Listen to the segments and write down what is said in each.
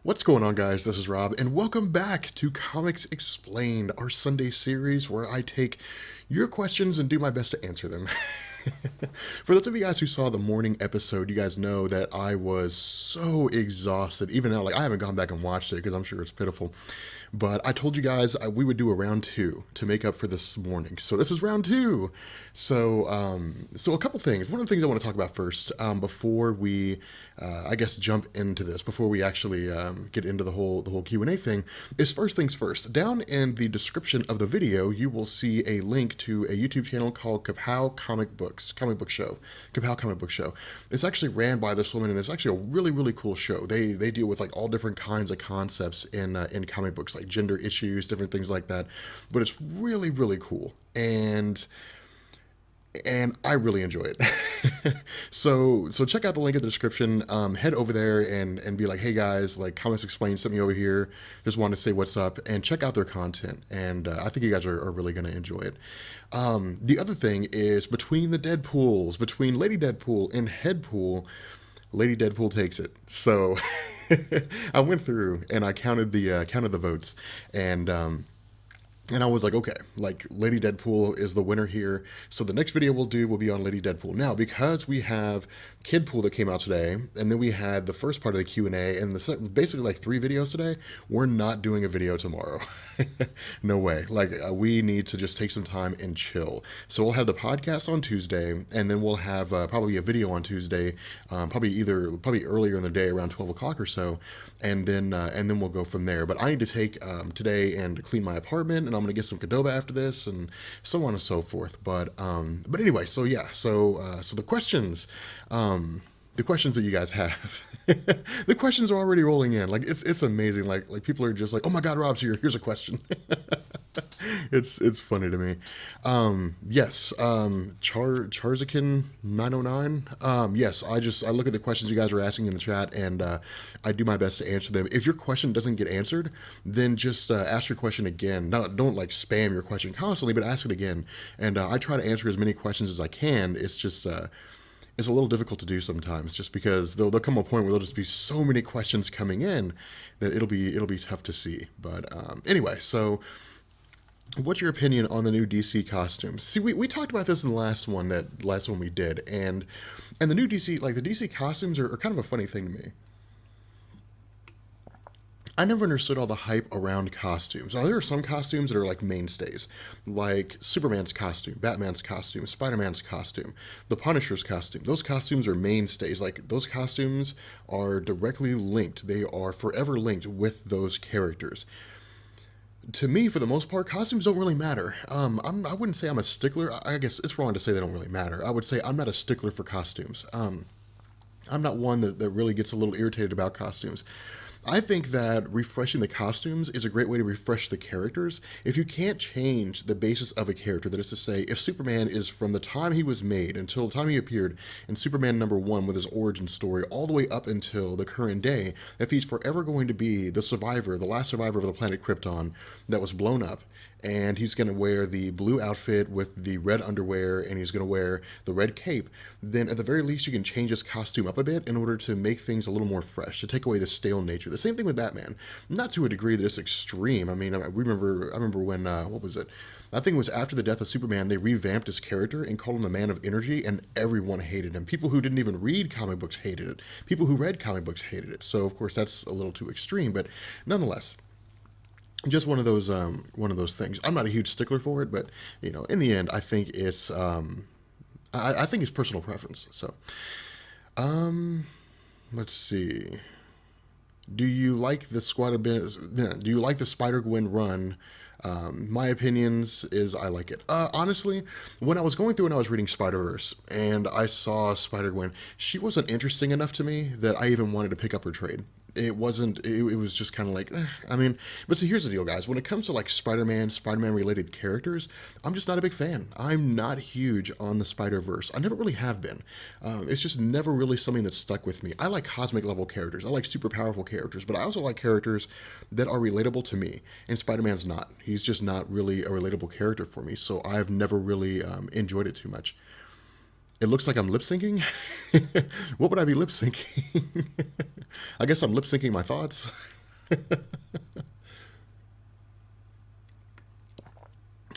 What's going on, guys? This is Rob, and welcome back to Comics Explained, our Sunday series where I take your questions and do my best to answer them. For those of you guys who saw the morning episode, you guys know that I was so exhausted. Even now, I haven't gone back and watched it because I'm sure it's pitiful. But I told you guys we would do a round two to make up for this morning. So this is round two. So a couple things. One of the things I want to talk about first, before we, I guess, jump into this, before we actually get into the whole Q&A thing, is first things first. Down in the description of the video, you will see a link to a YouTube channel called Kapow Comic Book Show. Kapow Comic Book Show. It's actually ran by this woman, and it's actually a really cool show. They deal with all different kinds of concepts in comic books, like gender issues, different things like that. But it's really cool, and I really enjoy it. So check out the link in the description. Head over there and be like, hey guys, Comics Explained sent me over here. Just wanted to say what's up and check out their content. And I think you guys are really going to enjoy it. The other thing is between the Deadpools, between Lady Deadpool and Headpool, Lady Deadpool takes it. So I went through and I counted the votes, and I was like, okay, Lady Deadpool is the winner here. So the next video we'll do will be on Lady Deadpool. Now, because we have Kidpool that came out today, and then we had the first part of the Q&A, and basically 3 videos today, we're not doing a video tomorrow. No way. We need to just take some time and chill. So we'll have the podcast on Tuesday, and then we'll have probably a video on Tuesday, probably earlier in the day, around 12 o'clock or so, and then we'll go from there. But I need to take today and clean my apartment, and I'm gonna get some Qdoba after this, and so on and so forth. But anyway, so yeah, so the questions. The questions that you guys have, the questions are already rolling in. It's amazing. People are just like, oh my God, Rob's here. Here's a question. It's funny to me. Yes. Charzakin 909. Yes. I look at the questions you guys are asking in the chat, and I do my best to answer them. If your question doesn't get answered, then just ask your question again. Don't spam your question constantly, but ask it again. And I try to answer as many questions as I can. It's just it's a little difficult to do sometimes, just because there'll come a point where there'll just be so many questions coming in that it'll be tough to see. But anyway, so what's your opinion on the new DC costumes? See, we talked about this in the last one we did, and the new DC, the DC costumes are kind of a funny thing to me. I never understood all the hype around costumes. Now, there are some costumes that are mainstays, like Superman's costume, Batman's costume, Spider-Man's costume, the Punisher's costume. Those costumes are mainstays. Those costumes are directly linked. They are forever linked with those characters. To me, for the most part, costumes don't really matter. I wouldn't say I'm a stickler. I guess it's wrong to say they don't really matter. I would say I'm not a stickler for costumes. I'm not one that really gets a little irritated about costumes. I think that refreshing the costumes is a great way to refresh the characters. If you can't change the basis of a character, that is to say, if Superman is from the time he was made until the time he appeared in Superman #1 with his origin story, all the way up until the current day, if he's forever going to be the survivor, the last survivor of the planet Krypton that was blown up, and he's going to wear the blue outfit with the red underwear, and he's going to wear the red cape, then at the very least you can change his costume up a bit in order to make things a little more fresh, to take away the stale nature. The same thing with Batman. Not to a degree that it's extreme. I mean, I remember when, what was it? I think it was after the death of Superman, they revamped his character and called him the Man of Energy, and everyone hated him. People who didn't even read comic books hated it. People who read comic books hated it. So, of course, that's a little too extreme, but nonetheless, just one of those things. I'm not a huge stickler for it, but in the end, I think it's I think it's personal preference. So, let's see. Do you like the Spider-Gwen run? My opinions is I like it. Honestly, when I was going through and I was reading Spider-Verse and I saw Spider-Gwen, she wasn't interesting enough to me that I even wanted to pick up her trade. It wasn't, it was just kind of I mean, but see, here's the deal, guys. When it comes to Spider-Man related characters, I'm just not a big fan. I'm not huge on the Spider-Verse. I never really have been. It's just never really something that stuck with me. I like cosmic level characters. I like super powerful characters, but I also like characters that are relatable to me. And Spider-Man's not. He's just not really a relatable character for me. So I've never really enjoyed it too much. It looks like I'm lip syncing. What would I be lip syncing? I guess I'm lip syncing my thoughts.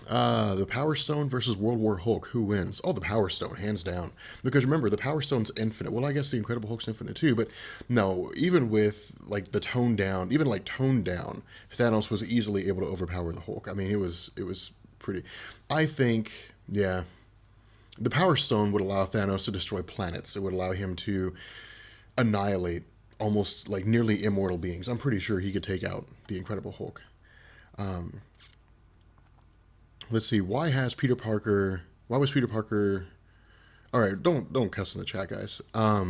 The Power Stone versus World War Hulk. Who wins? Oh, the Power Stone, hands down. Because remember, the Power Stone's infinite. Well, I guess the Incredible Hulk's infinite too. But no, even with like the toned down, even like toned down, Thanos was easily able to overpower the Hulk. I mean, it was pretty. I think, yeah, the Power Stone would allow Thanos to destroy planets. It would allow him to annihilate almost like nearly immortal beings. I'm pretty sure he could take out the Incredible Hulk. Let's see. Why has Peter Parker? Why was Peter Parker? All right, don't cuss in the chat, guys. Why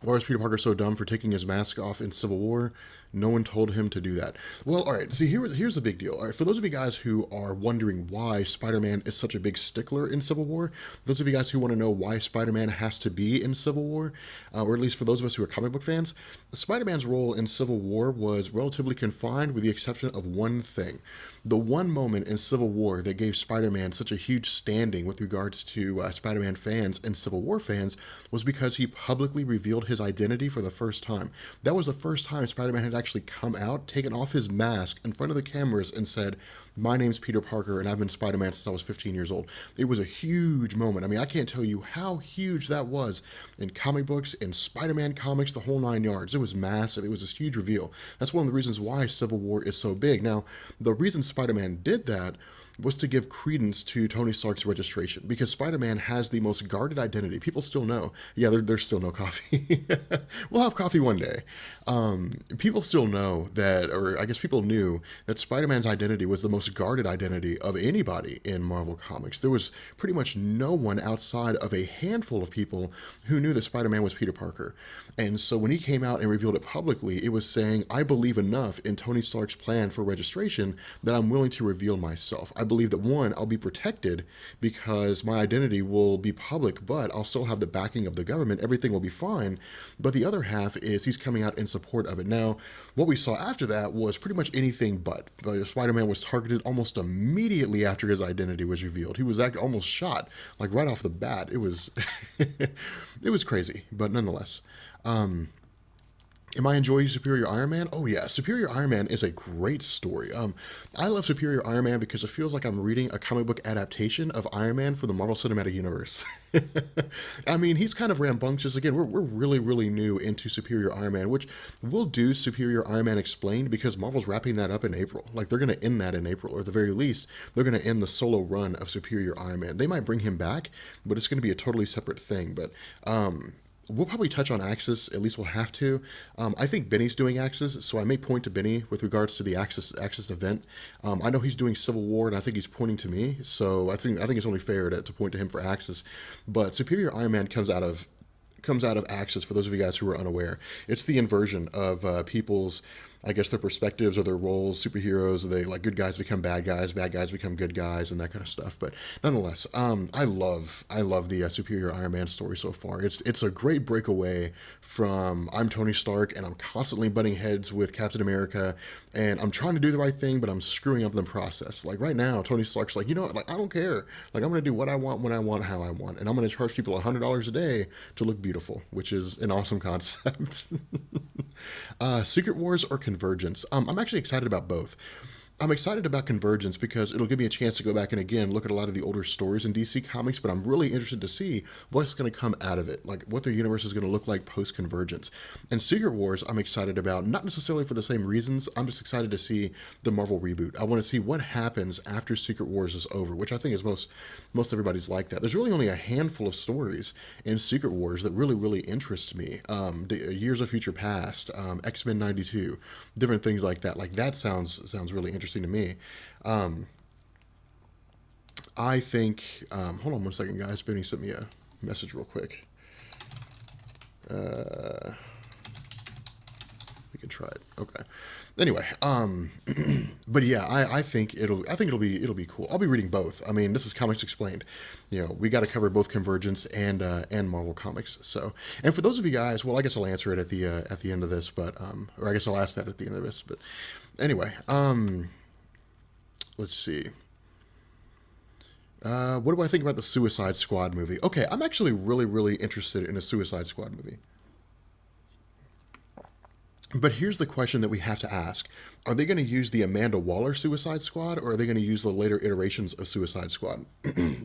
was Peter Parker so dumb for taking his mask off in Civil War? No one told him to do that. Well, all right. See, here's the big deal. All right, for those of you guys who are wondering why Spider-Man is such a big stickler in Civil War, those of you guys who want to know why Spider-Man has to be in Civil War, or at least for those of us who are comic book fans, Spider-Man's role in Civil War was relatively confined, with the exception of one thing. The one moment in Civil War that gave Spider-Man such a huge standing with regards to Spider-Man fans and Civil War fans was because he publicly revealed his identity for the first time. That was the first time Spider-Man had actually come out, taken off his mask in front of the cameras, and said, "My name's Peter Parker, and I've been Spider-Man since I was 15 years old." It was a huge moment. I mean, I can't tell you how huge that was in comic books, in Spider-Man comics, the whole nine yards. It was massive. It was this huge reveal. That's one of the reasons why Civil War is so big. Now, the reason Spider-Man did that was to give credence to Tony Stark's registration, because Spider-Man has the most guarded identity. People still know. Yeah, there's still no coffee. We'll have coffee one day. People still know that, or I guess people knew that Spider-Man's identity was the most guarded identity of anybody in Marvel Comics. There was pretty much no one outside of a handful of people who knew that Spider-Man was Peter Parker. And so when he came out and revealed it publicly, it was saying, I believe enough in Tony Stark's plan for registration that I'm willing to reveal myself. I believe that, one, I'll be protected because my identity will be public, but I'll still have the backing of the government. Everything will be fine. But the other half is he's coming out in support of it. Now, what we saw after that was pretty much anything but. Spider-Man was targeted almost immediately after his identity was revealed. He was almost shot, like right off the bat. It was, it was crazy, but nonetheless. Am I enjoying Superior Iron Man? Oh yeah, Superior Iron Man is a great story. I love Superior Iron Man because it feels like I'm reading a comic book adaptation of Iron Man for the Marvel Cinematic Universe. I mean, he's kind of rambunctious. Again, we're really, really new into Superior Iron Man, which we'll do Superior Iron Man Explained, because Marvel's wrapping that up in April. Like, they're going to end that in April, or at the very least, they're going to end the solo run of Superior Iron Man. They might bring him back, but it's going to be a totally separate thing. But, we'll probably touch on Axis. At least we'll have to. I think Benny's doing Axis, so I may point to Benny with regards to the Axis event. I know he's doing Civil War, and I think he's pointing to me. So I think it's only fair to point to him for Axis. But Superior Iron Man comes out of Axis. For those of you guys who are unaware, it's the inversion of people's, I guess, their perspectives or their roles. Superheroes, they like good guys become bad guys become good guys, and that kind of stuff. But nonetheless, I love the Superior Iron Man story so far. It's a great breakaway from I'm Tony Stark and I'm constantly butting heads with Captain America, and I'm trying to do the right thing, but I'm screwing up the process. Like right now, Tony Stark's like, you know what? Like, I don't care. Like, I'm gonna do what I want, when I want, how I want, and I'm gonna charge people $100 a day to look beautiful, which is an awesome concept. Secret Wars or Convergence? I'm actually excited about both. I'm excited about Convergence because it'll give me a chance to go back and again look at a lot of the older stories in DC Comics, but I'm really interested to see what's going to come out of it, like what their universe is going to look like post-Convergence. And Secret Wars, I'm excited about, not necessarily for the same reasons. I'm just excited to see the Marvel reboot. I want to see what happens after Secret Wars is over, which I think is most everybody's like that. There's really only a handful of stories in Secret Wars that really, really interest me. Years of Future Past, X-Men 92, different things like that. Like, that sounds really interesting to me. I think, hold on one second, guys. Benny sent me a message real quick. We can try it. Okay. Anyway, but yeah, I think it'll be cool. I'll be reading both. I mean, this is Comics Explained. You know, we got to cover both Convergence and Marvel Comics. So, and for those of you guys, well, I guess I'll answer it at the end of this, but or I guess I'll ask that at the end of this. But anyway, let's see. What do I think about the Suicide Squad movie? Okay, I'm actually really, really interested in a Suicide Squad movie. But here's the question that we have to ask. Are they going to use the Amanda Waller Suicide Squad, or are they going to use the later iterations of Suicide Squad?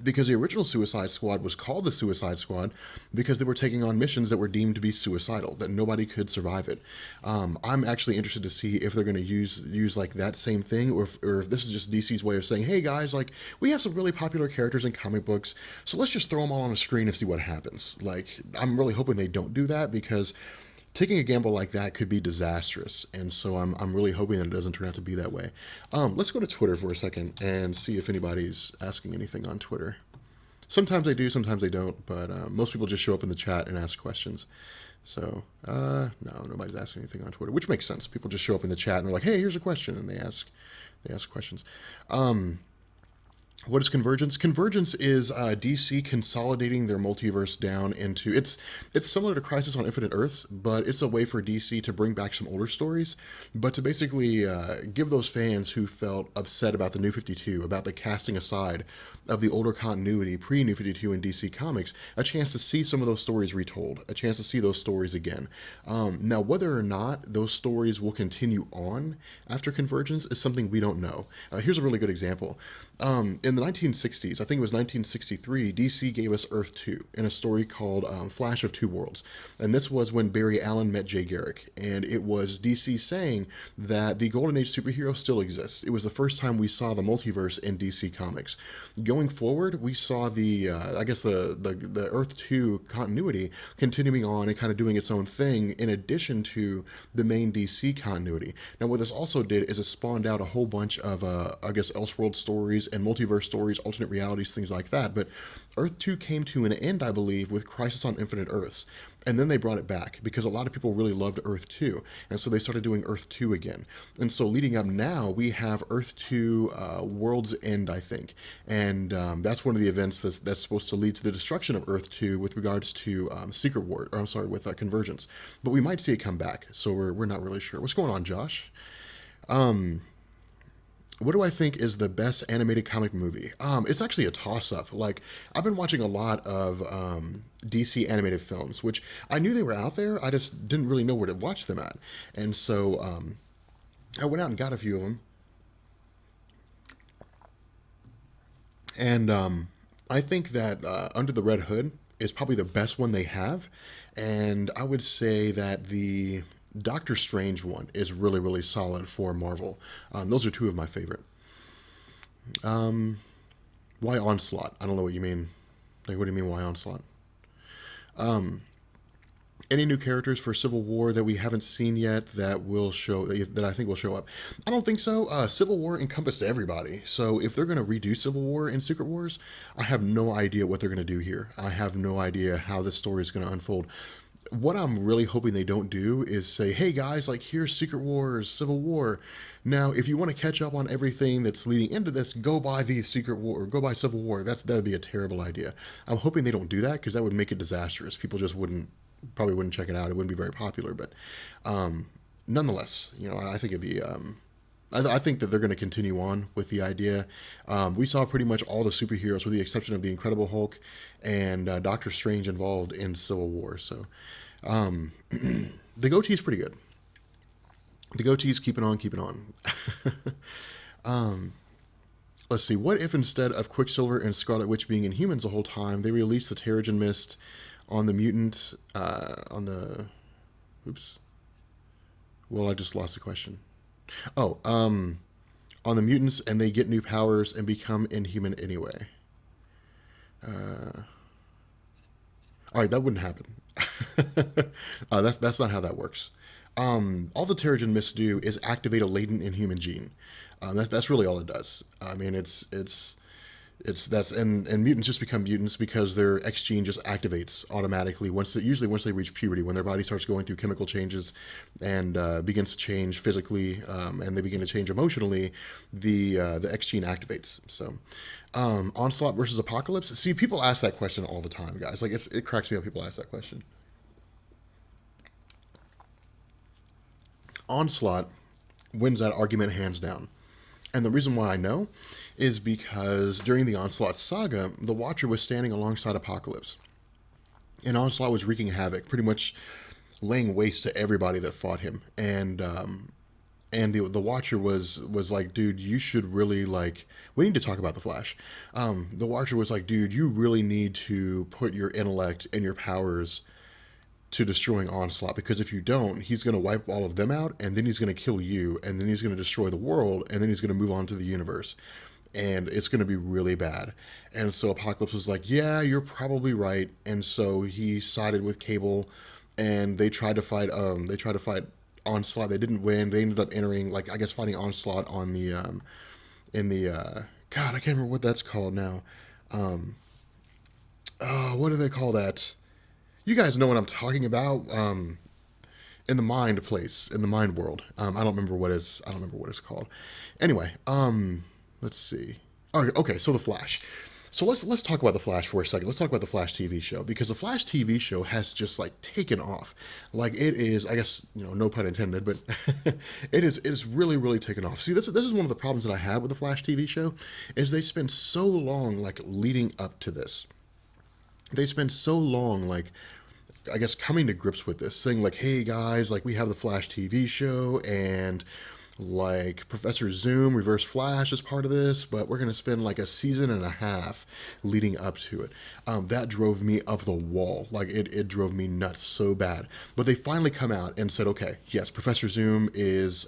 Because the original Suicide Squad was called the Suicide Squad because they were taking on missions that were deemed to be suicidal, that nobody could survive it. I'm actually interested to see if they're going to use like that same thing, or if this is just DC's way of saying, hey guys, like we have some really popular characters in comic books, so let's just throw them all on a screen and see what happens. Like, I'm really hoping they don't do that, because taking a gamble like that could be disastrous, and so I'm really hoping that it doesn't turn out to be that way. Let's go to Twitter for a second and see if anybody's asking anything on Twitter. Sometimes they do, sometimes they don't, but most people just show up in the chat and ask questions. So no, nobody's asking anything on Twitter, which makes sense. People just show up in the chat and they're like, "Hey, here's a question," and they ask questions. What is Convergence? Convergence is DC consolidating their multiverse down into it's similar to Crisis on Infinite Earths, but it's a way for DC to bring back some older stories, but to basically give those fans who felt upset about the New 52, about the casting aside of the older continuity pre-New 52 in DC Comics, a chance to see some of those stories retold, a chance to see those stories again. Now, whether or not those stories will continue on after Convergence is something we don't know. Here's a really good example. In the 1960s, I think it was 1963, DC gave us Earth 2 in a story called Flash of Two Worlds. And this was when Barry Allen met Jay Garrick. And it was DC saying that the Golden Age superhero still exists. It was the first time we saw the multiverse in DC Comics. Going forward, we saw the Earth 2 continuity continuing on and kind of doing its own thing in addition to the main DC continuity. Now, what this also did is it spawned out a whole bunch of, Elseworld stories and multiverse stories, alternate realities, things like that. But Earth 2 came to an end, I believe, with Crisis on Infinite Earths. And then they brought it back because a lot of people really loved Earth 2. And so they started doing Earth 2 again. And so leading up now, we have Earth 2 World's End, I think. And that's one of the events that's supposed to lead to the destruction of Earth 2 with regards to with Convergence. But we might see it come back. So we're not really sure. What's going on, Josh? What do I think is the best animated comic movie? It's actually a toss-up. Like, I've been watching a lot of DC animated films, which I knew they were out there. I just didn't really know where to watch them at. And so I went out and got a few of them. And I think that Under the Red Hood is probably the best one they have. And I would say that the Doctor Strange one is really, really solid for Marvel. Those are two of my favorite. Why Onslaught? I don't know what you mean. Like, what do you mean, why Onslaught? Any new characters for Civil War that we haven't seen yet that will show that I think will show up? I don't think so. Civil War encompassed everybody, so if they're going to redo Civil War and Secret Wars, I have no idea what they're going to do here. I have no idea how this story is going to unfold. What I'm really hoping they don't do is say, hey guys, like, here's Secret Wars, Civil War. Now, if you want to catch up on everything that's leading into this, go buy the Secret War, or go buy Civil War. That'd be a terrible idea. I'm hoping they don't do that, because that would make it disastrous. People just probably wouldn't check it out. It wouldn't be very popular, but nonetheless, I think it'd be. I think that they're going to continue on with the idea. We saw pretty much all the superheroes, with the exception of the Incredible Hulk and Doctor Strange, involved in Civil War. So the goatee's pretty good. The goatee's keeping on. Let's see. What if instead of Quicksilver and Scarlet Witch being Inhumans the whole time, they released the Terrigen Mist on the mutants, Oops. Well, I just lost the question. Oh, on the mutants, and they get new powers and become inhuman anyway. All right, that wouldn't happen. That's not how that works. All the Terrigen Mists do is activate a latent inhuman gene. That's really all it does. I mean, and mutants just become mutants because their X gene just activates automatically usually once they reach puberty, when their body starts going through chemical changes and begins to change physically, and they begin to change emotionally. The X gene activates. So Onslaught versus Apocalypse. See, people ask that question all the time, guys. Like, it cracks me up. People ask that question. Onslaught wins that argument hands down. And the reason why I know is because during the Onslaught saga, the Watcher was standing alongside Apocalypse. And Onslaught was wreaking havoc, pretty much laying waste to everybody that fought him. And the Watcher was like, dude, you should really like. We need to talk about the Flash. The Watcher was like, dude, you really need to put your intellect and your powers to destroying Onslaught, because if you don't, he's going to wipe all of them out, and then he's going to kill you, and then he's going to destroy the world, and then he's going to move on to the universe, and it's going to be really bad. And so Apocalypse was like, yeah, you're probably right. And so he sided with Cable, and they tried to fight. They tried to fight Onslaught. They didn't win. They ended up entering, like, I guess, fighting Onslaught on the in the God, I can't remember what that's called now. Oh, what do they call that? You guys know what I'm talking about. In the mind place, in the mind world. I don't remember what it's. I don't remember what it's called. Anyway, let's see. All right, okay. So the Flash. So let's talk about the Flash for a second. Let's talk about the Flash TV show, because the Flash TV show has just like taken off. Like, it is, I guess, no pun intended, but it is really really taken off. See, this is one of the problems that I have with the Flash TV show, is they spend so long like leading up to this. They spend so long like, I guess, coming to grips with this, saying like, hey guys, like, we have the Flash TV show, and like Professor Zoom, Reverse Flash is part of this, but we're going to spend like a season and a half leading up to it. That drove me up the wall. Like, it drove me nuts so bad. But they finally come out and said, okay, yes, Professor Zoom is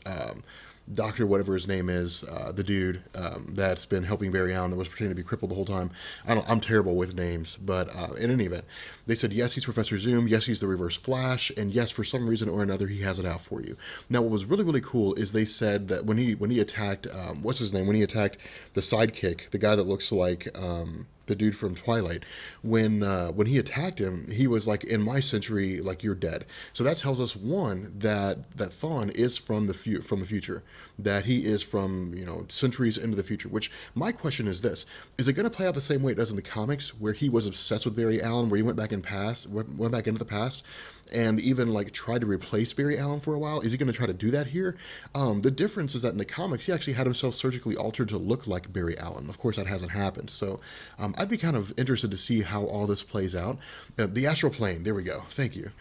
Doctor, whatever his name is, the dude that's been helping Barry Allen, that was pretending to be crippled the whole time. I'm terrible with names, but in any event, they said, yes, he's Professor Zoom, yes, he's the Reverse Flash, and yes, for some reason or another, he has it out for you. Now, what was really, really cool is they said that when he attacked, what's his name? When he attacked the sidekick, the guy that looks like the dude from Twilight, when he attacked him, he was like, in my century, like, you're dead. So that tells us, one, that Thawne is from the future, that he is from centuries into the future. Which, my question is this: is it going to play out the same way it does in the comics, where he was obsessed with Barry Allen, where he went back into the past, and even like tried to replace Barry Allen for a while? Is he going to try to do that here? The difference is that in the comics, he actually had himself surgically altered to look like Barry Allen. Of course, that hasn't happened. So I'd be kind of interested to see how all this plays out. The astral plane, there we go. Thank you.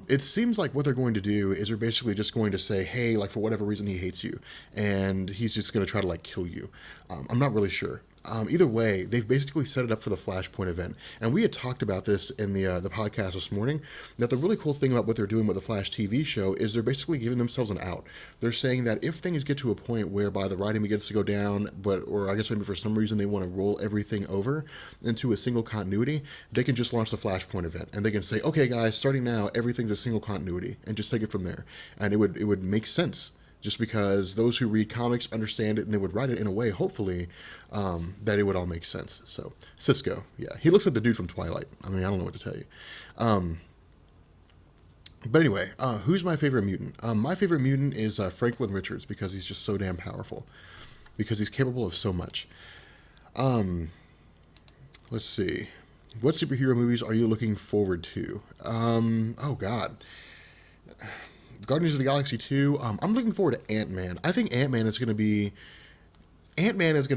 It seems like what they're going to do is they're basically just going to say, hey, like, for whatever reason he hates you, and he's just going to try to like kill you. I'm not really sure. Either way, they've basically set it up for the Flashpoint event. And we had talked about this in the podcast this morning, that the really cool thing about what they're doing with the Flash TV show is they're basically giving themselves an out. They're saying that if things get to a point whereby the writing begins to go down, or I guess maybe for some reason they want to roll everything over into a single continuity, they can just launch the Flashpoint event. And they can say, okay guys, starting now, everything's a single continuity, and just take it from there. And it would make sense, just because those who read comics understand it, and they would write it in a way, hopefully, that it would all make sense. So, Cisco, yeah, he looks like the dude from Twilight. I mean, I don't know what to tell you. But anyway, who's my favorite mutant? My favorite mutant is Franklin Richards, because he's just so damn powerful, because he's capable of so much. Let's see. What superhero movies are you looking forward to? Oh, God. Guardians of the Galaxy 2. I'm looking forward to Ant-Man. I think Ant-Man is going to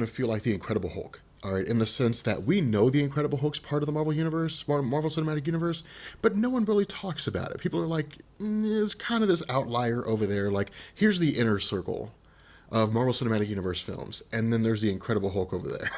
feel like the Incredible Hulk. All right, in the sense that we know the Incredible Hulk's part of the Marvel Universe, Marvel Cinematic Universe, but no one really talks about it. People are like, it's kind of this outlier over there. Like, here's the inner circle of Marvel Cinematic Universe films, and then there's the Incredible Hulk over there.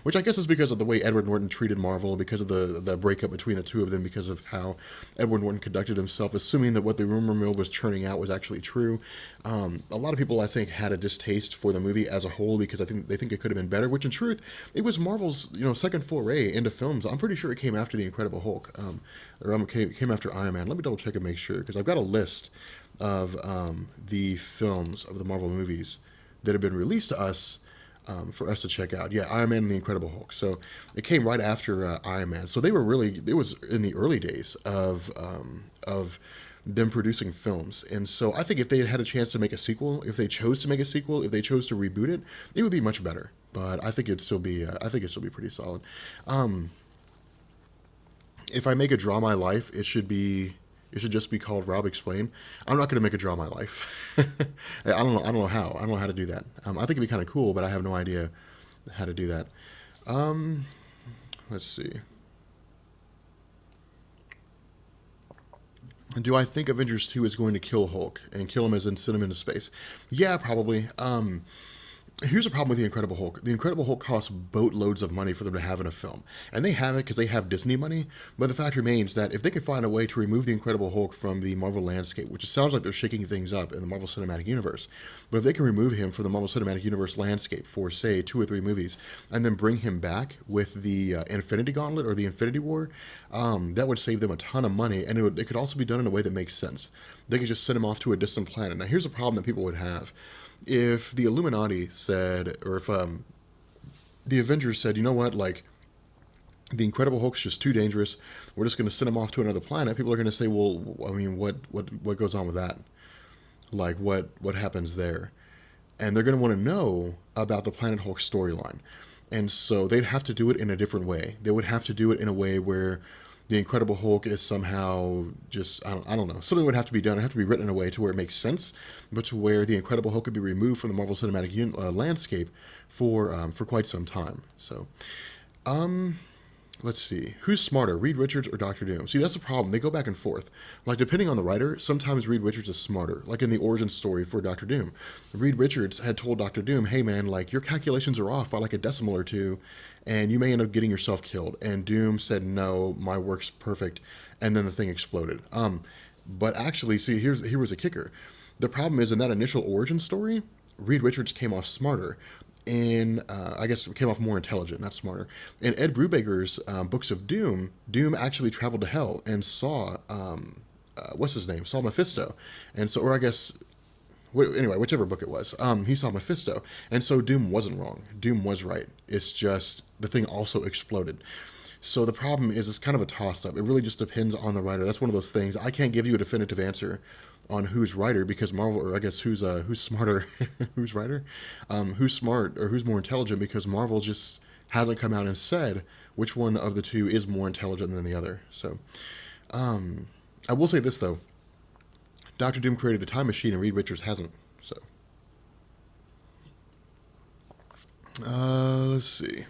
Which I guess is because of the way Edward Norton treated Marvel, because of the breakup between the two of them, because of how Edward Norton conducted himself, assuming that what the rumor mill was churning out was actually true. A lot of people, I think, had a distaste for the movie as a whole, because they think it could have been better, which in truth, it was Marvel's second foray into films. I'm pretty sure it came after the Incredible Hulk, came after Iron Man. Let me double check and make sure, because I've got a list of the films of the Marvel movies that have been released to us, for us to check out. Yeah, Iron Man and the Incredible Hulk. So it came right after Iron Man. So it was in the early days of them producing films. And so I think if they had had a chance to make a sequel, if they chose to make a sequel, if they chose to reboot it, it would be much better. But I think it'd still be pretty solid. If I make a Draw My Life, it should just be called Rob Explain. I'm not going to make a Draw My Life. I don't know how. I don't know how to do that. I think it'd be kind of cool, but I have no idea how to do that. Let's see. Do I think Avengers 2 is going to kill Hulk and kill him as in send him into space? Yeah, probably. Here's a problem with the Incredible Hulk. The Incredible Hulk costs boatloads of money for them to have in a film, and they have it because they have Disney money. But the fact remains that if they can find a way to remove the Incredible Hulk from the Marvel landscape, which it sounds like they're shaking things up in the Marvel Cinematic Universe, but if they can remove him from the Marvel Cinematic Universe landscape for say 2 or 3 movies, and then bring him back with the Infinity Gauntlet or the Infinity War, that would save them a ton of money, and it could also be done in a way that makes sense. They could just send him off to a distant planet. Now, here's a problem that people would have. If the Illuminati said, or if the Avengers said, you know what, like, the Incredible Hulk's just too dangerous, we're just going to send him off to another planet, people are going to say, well, I mean, what goes on with that? Like, what happens there? And they're going to want to know about the Planet Hulk storyline. And so they'd have to do it in a different way. They would have to do it in a way where the Incredible Hulk is somehow just, I don't know. Something would have to be done. It would have to be written in a way to where it makes sense, but to where the Incredible Hulk could be removed from the Marvel Cinematic landscape for quite some time. So, let's see. Who's smarter, Reed Richards or Doctor Doom? See, that's the problem. They go back and forth. Like, depending on the writer, sometimes Reed Richards is smarter. Like in the origin story for Doctor Doom. Reed Richards had told Doctor Doom, hey man, like, your calculations are off by like a decimal or two, and you may end up getting yourself killed. And Doom said, no, my work's perfect. And then the thing exploded. But actually, see, here was a kicker. The problem is in that initial origin story, Reed Richards came off smarter. In, I guess it came off more intelligent, not smarter. In Ed Brubaker's Books of Doom, Doom actually traveled to hell and saw, what's his name? Saw Mephisto. And so, or I guess, anyway, whichever book it was, he saw Mephisto. And so Doom wasn't wrong. Doom was right. It's just the thing also exploded. So the problem is it's kind of a toss-up. It really just depends on the writer. That's one of those things. I can't give you a definitive answer on who's writer because Marvel, or I guess who's smarter, who's writer, who's smart or who's more intelligent because Marvel just hasn't come out and said which one of the two is more intelligent than the other. So I will say this though, Doctor Doom created a time machine and Reed Richards hasn't. So let's see.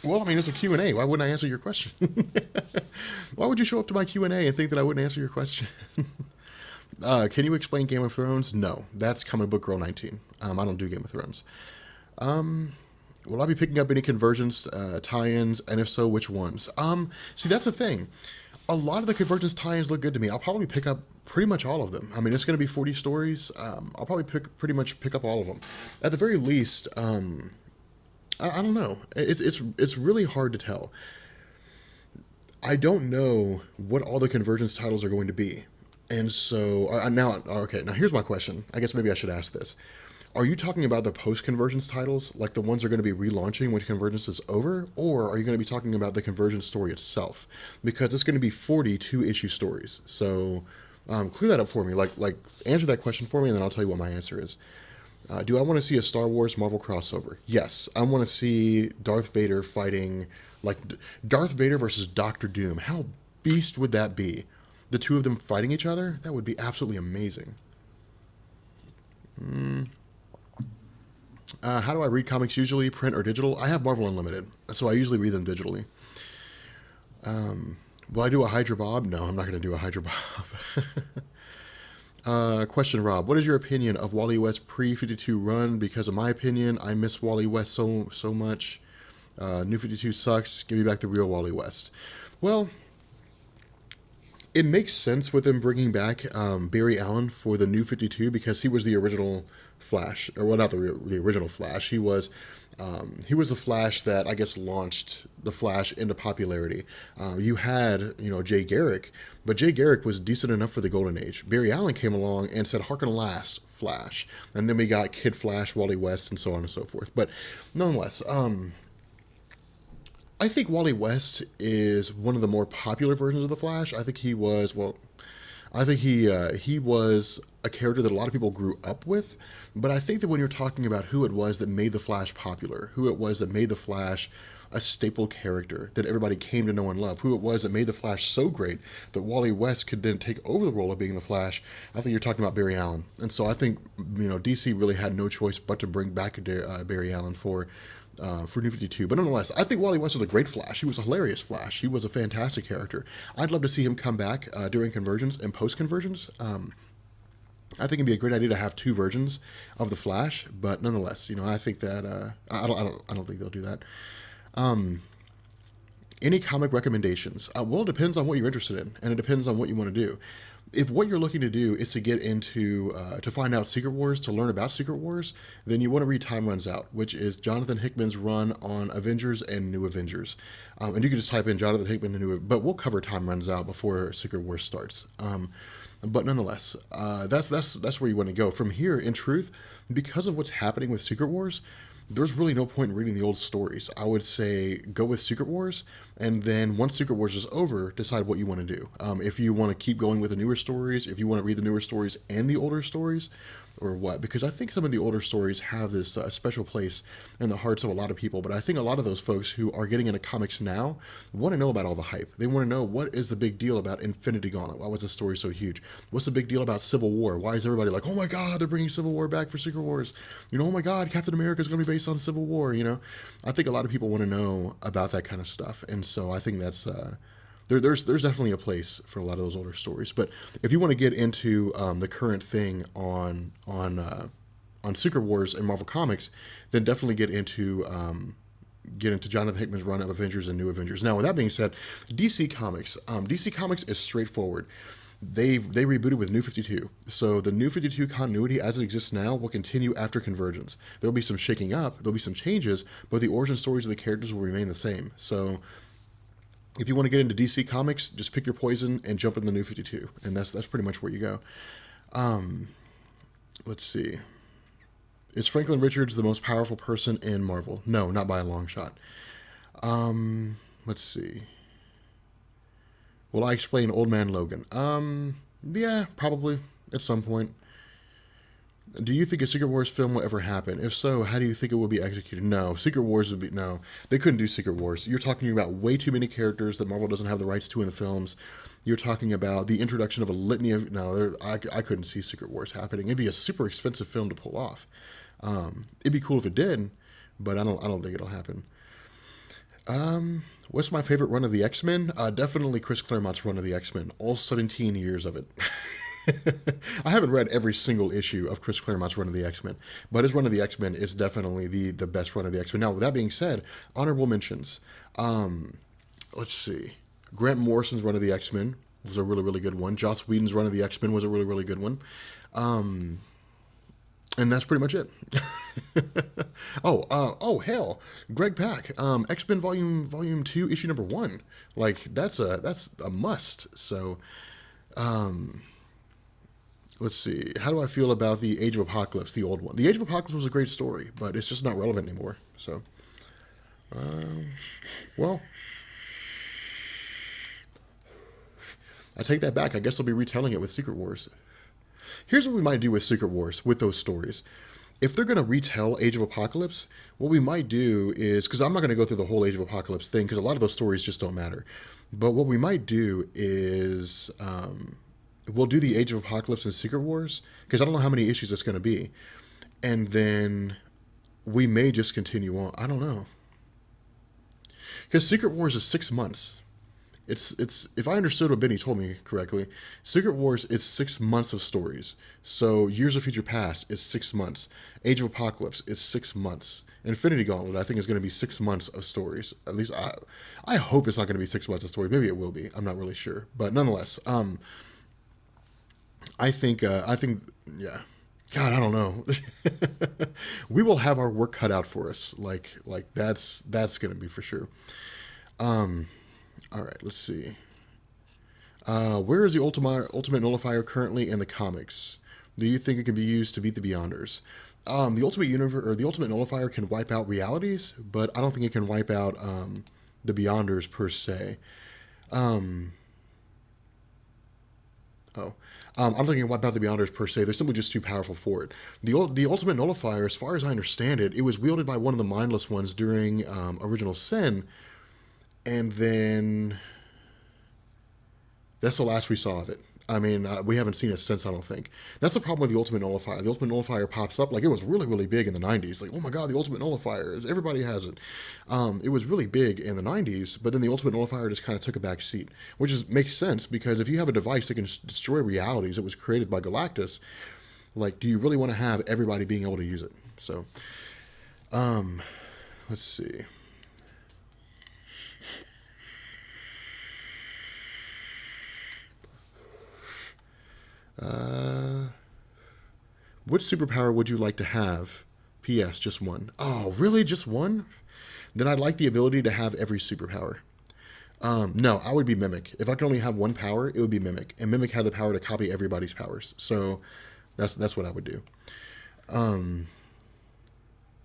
Well, I mean, it's a Q&A. Why wouldn't I answer your question? Why would you show up to my Q&A and think that I wouldn't answer your question? Can you explain Game of Thrones? No. That's Comic Book Girl 19. I don't do Game of Thrones. Will I be picking up any Convergence tie-ins? And if so, which ones? See, that's the thing. A lot of the Convergence tie-ins look good to me. I'll probably pick up pretty much all of them. I mean, it's going to be 40 stories. I'll probably pretty much pick up all of them. At the very least... I don't know. It's really hard to tell. I don't know what all the Convergence titles are going to be. And so, now here's my question. I guess maybe I should ask this. Are you talking about the post-Convergence titles, like the ones that are going to be relaunching when Convergence is over? Or are you going to be talking about the Convergence story itself? Because it's going to be 40 two-issue stories. So, clear that up for me. Like answer that question for me, and then I'll tell you what my answer is. Do I want to see a Star Wars Marvel crossover? Yes. I want to see Darth Vader fighting, like, Darth Vader versus Doctor Doom. How beast would that be? The two of them fighting each other? That would be absolutely amazing. How do I read comics usually? Print or digital? I have Marvel Unlimited, so I usually read them digitally. Will I do a Hydra Bob? No, I'm not going to do a Hydra Bob. Question, Rob. What is your opinion of Wally West pre-52 run? Because in my opinion, I miss Wally West so much. New 52 sucks. Give me back the real Wally West. Well, it makes sense with them bringing back Barry Allen for the New 52 because he was the original Flash, or well, not the original Flash. He was the Flash that I guess launched the Flash into popularity. You had Jay Garrick, but Jay Garrick was decent enough for the Golden Age. Barry Allen came along and said, "Harken last, Flash," and then we got Kid Flash, Wally West, and so on and so forth. But nonetheless, I think Wally West is one of the more popular versions of the Flash. I think he was he was a character that a lot of people grew up with, but I think that when you're talking about who it was that made the Flash popular, who it was that made the Flash a staple character that everybody came to know and love, who it was that made the Flash so great that Wally West could then take over the role of being the Flash, I think you're talking about Barry Allen. And so I think DC really had no choice but to bring back Barry Allen for for New 52. But nonetheless, I think Wally West was a great Flash. He was a hilarious Flash. He was a fantastic character. I'd love to see him come back during Convergence and post Convergence. I think it'd be a great idea to have two versions of the Flash, but nonetheless, I think that I don't think they'll do that. Any comic recommendations? Well, it depends on what you're interested in, and it depends on what you want to do. If what you're looking to do is to get into, to find out Secret Wars, to learn about Secret Wars, then you want to read Time Runs Out, which is Jonathan Hickman's run on Avengers and New Avengers. And you can just type in Jonathan Hickman and New, but we'll cover Time Runs Out before Secret Wars starts. But nonetheless, that's where you want to go. From here, in truth, because of what's happening with Secret Wars, there's really no point in reading the old stories. I would say go with Secret Wars, and then once Secret Wars is over, decide what you want to do. If you want to keep going with the newer stories, if you want to read the newer stories and the older stories, or what. Because I think some of the older stories have this special place in the hearts of a lot of people, but I think a lot of those folks who are getting into comics now want to know about all the hype. They want to know, what is the big deal about Infinity Gauntlet? Why was this story so huge? What's the big deal about Civil War? Why is everybody like, oh my God, they're bringing Civil War back for Secret Wars? Oh my God, Captain America is going to be based on Civil War, I think a lot of people want to know about that kind of stuff, and so I think that's there's definitely a place for a lot of those older stories. But if you want to get into the current thing on Secret Wars and Marvel Comics, then definitely get into Jonathan Hickman's run of Avengers and New Avengers. Now, with that being said, DC Comics is straightforward. They rebooted with New 52. So the New 52 continuity as it exists now will continue after Convergence. There will be some shaking up, there'll be some changes, but the origin stories of the characters will remain the same. So if you want to get into DC Comics, just pick your poison and jump in the New 52. And that's pretty much where you go. Let's see. Is Franklin Richards the most powerful person in Marvel? No, not by a long shot. Let's see. Will I explain Old Man Logan? Yeah, probably at some point. Do you think a Secret Wars film will ever happen? If so, how do you think it will be executed? No, Secret Wars would be, no. They couldn't do Secret Wars. You're talking about way too many characters that Marvel doesn't have the rights to in the films. You're talking about the introduction of a litany of, no, I couldn't see Secret Wars happening. It'd be a super expensive film to pull off. It'd be cool if it did, but I don't think it'll happen. What's my favorite run of the X-Men? Definitely Chris Claremont's run of the X-Men. All 17 years of it. I haven't read every single issue of Chris Claremont's run of the X-Men, but his run of the X-Men is definitely the best run of the X-Men. Now, with that being said, honorable mentions. Let's see. Grant Morrison's run of the X-Men was a really, really good one. Joss Whedon's run of the X-Men was a really, really good one. And that's pretty much it. Oh, hell. Greg Pak, X-Men Volume 2, issue number 1. Like, that's a must. So, let's see. How do I feel about the Age of Apocalypse, the old one? The Age of Apocalypse was a great story, but it's just not relevant anymore. So, well, I take that back. I guess I'll be retelling it with Secret Wars. Here's what we might do with Secret Wars, with those stories. If they're going to retell Age of Apocalypse, what we might do is, because I'm not going to go through the whole Age of Apocalypse thing, because a lot of those stories just don't matter. But what we might do is, we'll do the Age of Apocalypse and Secret Wars, because I don't know how many issues it's going to be. And then we may just continue on. I don't know. Because Secret Wars is 6 months. It's if I understood what Benny told me correctly, Secret Wars is 6 months of stories. So Years of Future Past is 6 months. Age of Apocalypse is 6 months. Infinity Gauntlet, I think, is going to be 6 months of stories. At least I hope it's not going to be 6 months of stories. Maybe it will be. I'm not really sure. But nonetheless, I think, yeah. God, I don't know. We will have our work cut out for us. Like that's going to be for sure. All right, let's see. Where is the Ultimate Nullifier currently in the comics? Do you think it can be used to beat the Beyonders? The Ultimate Nullifier can wipe out realities, but I don't think it can wipe out the Beyonders per se. I'm thinking of wipe out the Beyonders per se. They're simply just too powerful for it. The Ultimate Nullifier, as far as I understand it, it was wielded by one of the Mindless Ones during Original Sin, and then that's the last we saw of it. I mean, we haven't seen it since, I don't think. That's the problem with the Ultimate Nullifier. The Ultimate Nullifier pops up, like, it was really, really big in the 90s. Like, oh my god, the Ultimate Nullifier. Everybody has it. It was really big in the 90s, but then the Ultimate Nullifier just kind of took a back seat, which makes sense because if you have a device that can destroy realities that was created by Galactus, like, do you really want to have everybody being able to use it? So, let's see. Which superpower would you like to have? P.S. Just one. Oh, really? Just one? Then I'd like the ability to have every superpower. No, I would be Mimic. If I could only have one power, it would be Mimic. And Mimic had the power to copy everybody's powers. So that's what I would do.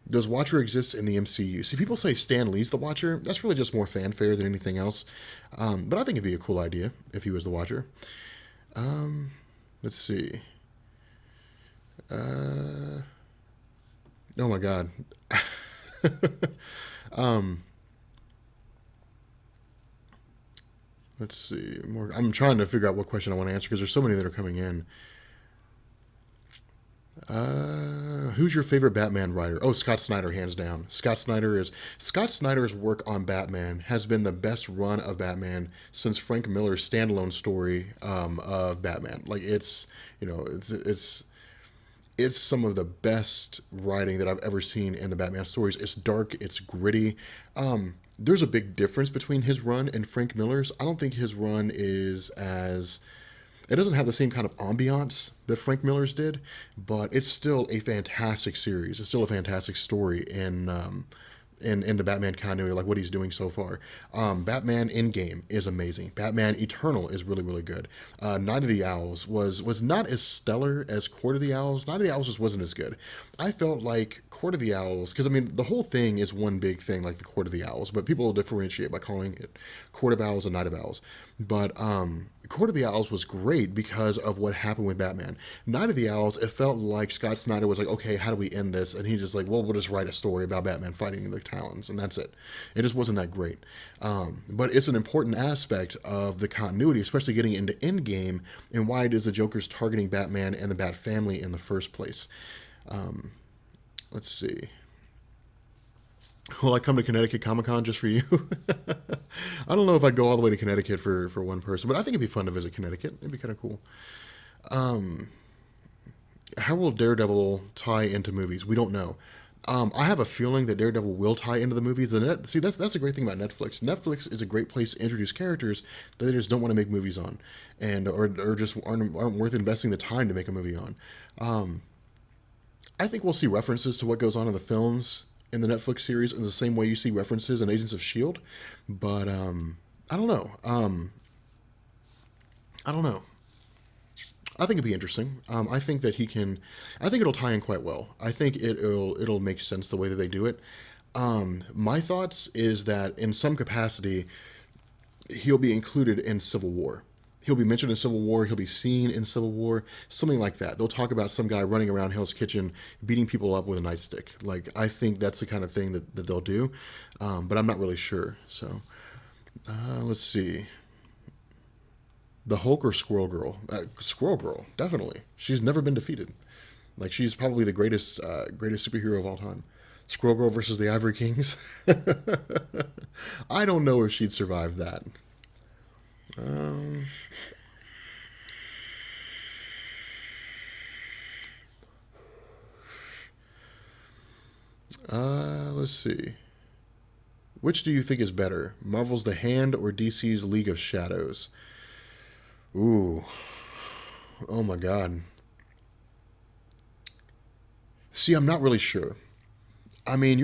Does Watcher exist in the MCU? See, people say Stan Lee's the Watcher. That's really just more fanfare than anything else. But I think it'd be a cool idea if he was the Watcher. Let's see. Oh my god. Let's see. More. I'm trying to figure out what question I want to answer because there's so many that are coming in. Who's your favorite Batman writer? Oh, Scott Snyder, hands down. Scott Snyder's work on Batman has been the best run of Batman since Frank Miller's standalone story of Batman. Like it's some of the best writing that I've ever seen in the Batman stories. It's dark, it's gritty. There's a big difference between his run and Frank Miller's. I don't think his run is as it doesn't have the same kind of ambiance that Frank Miller's did, but it's still a fantastic series. It's still a fantastic story in the Batman continuity, like what he's doing so far. Batman Endgame is amazing. Batman Eternal is really, really good. Night of the Owls was not as stellar as Court of the Owls. Night of the Owls just wasn't as good. I felt like Court of the Owls, because I mean the whole thing is one big thing, like the Court of the Owls, but people will differentiate by calling it Court of Owls and Night of Owls. But Court of the Owls was great because of what happened with Batman. Night of the Owls, it felt like Scott Snyder was like, okay, how do we end this? And he just like, well, we'll just write a story about Batman fighting the Talons, and that's it. It just wasn't that great. But it's an important aspect of the continuity, especially getting into Endgame and why it is the Joker's targeting Batman and the Bat family in the first place. Let's see. Will I come to Connecticut Comic Con just for you? I don't know if I'd go all the way to Connecticut for one person, but I think it'd be fun to visit Connecticut. It'd be kind of cool. How will Daredevil tie into movies? We don't know. I have a feeling that Daredevil will tie into the movies. See, that's a great thing about Netflix. Netflix is a great place to introduce characters that they just don't want to make movies on, and or just aren't worth investing the time to make a movie on. I think we'll see references to what goes on in the films in the Netflix series in the same way you see references in Agents of S.H.I.E.L.D., but I don't know. I don't know. I think it'd be interesting. I think that I think it'll tie in quite well. I think it'll make sense the way that they do it. My thoughts is that in some capacity, he'll be included in Civil War. He'll be mentioned in Civil War. He'll be seen in Civil War. Something like that. They'll talk about some guy running around Hell's Kitchen beating people up with a nightstick. Like, I think that's the kind of thing that they'll do. But I'm not really sure. So, let's see. The Hulk or Squirrel Girl? Squirrel Girl, definitely. She's never been defeated. Like, she's probably the greatest superhero of all time. Squirrel Girl versus the Ivory Kings. I don't know if she'd survive that. Let's see. Which do you think is better, Marvel's The Hand or DC's League of Shadows? Ooh. Oh my god. See, I'm not really sure. I mean,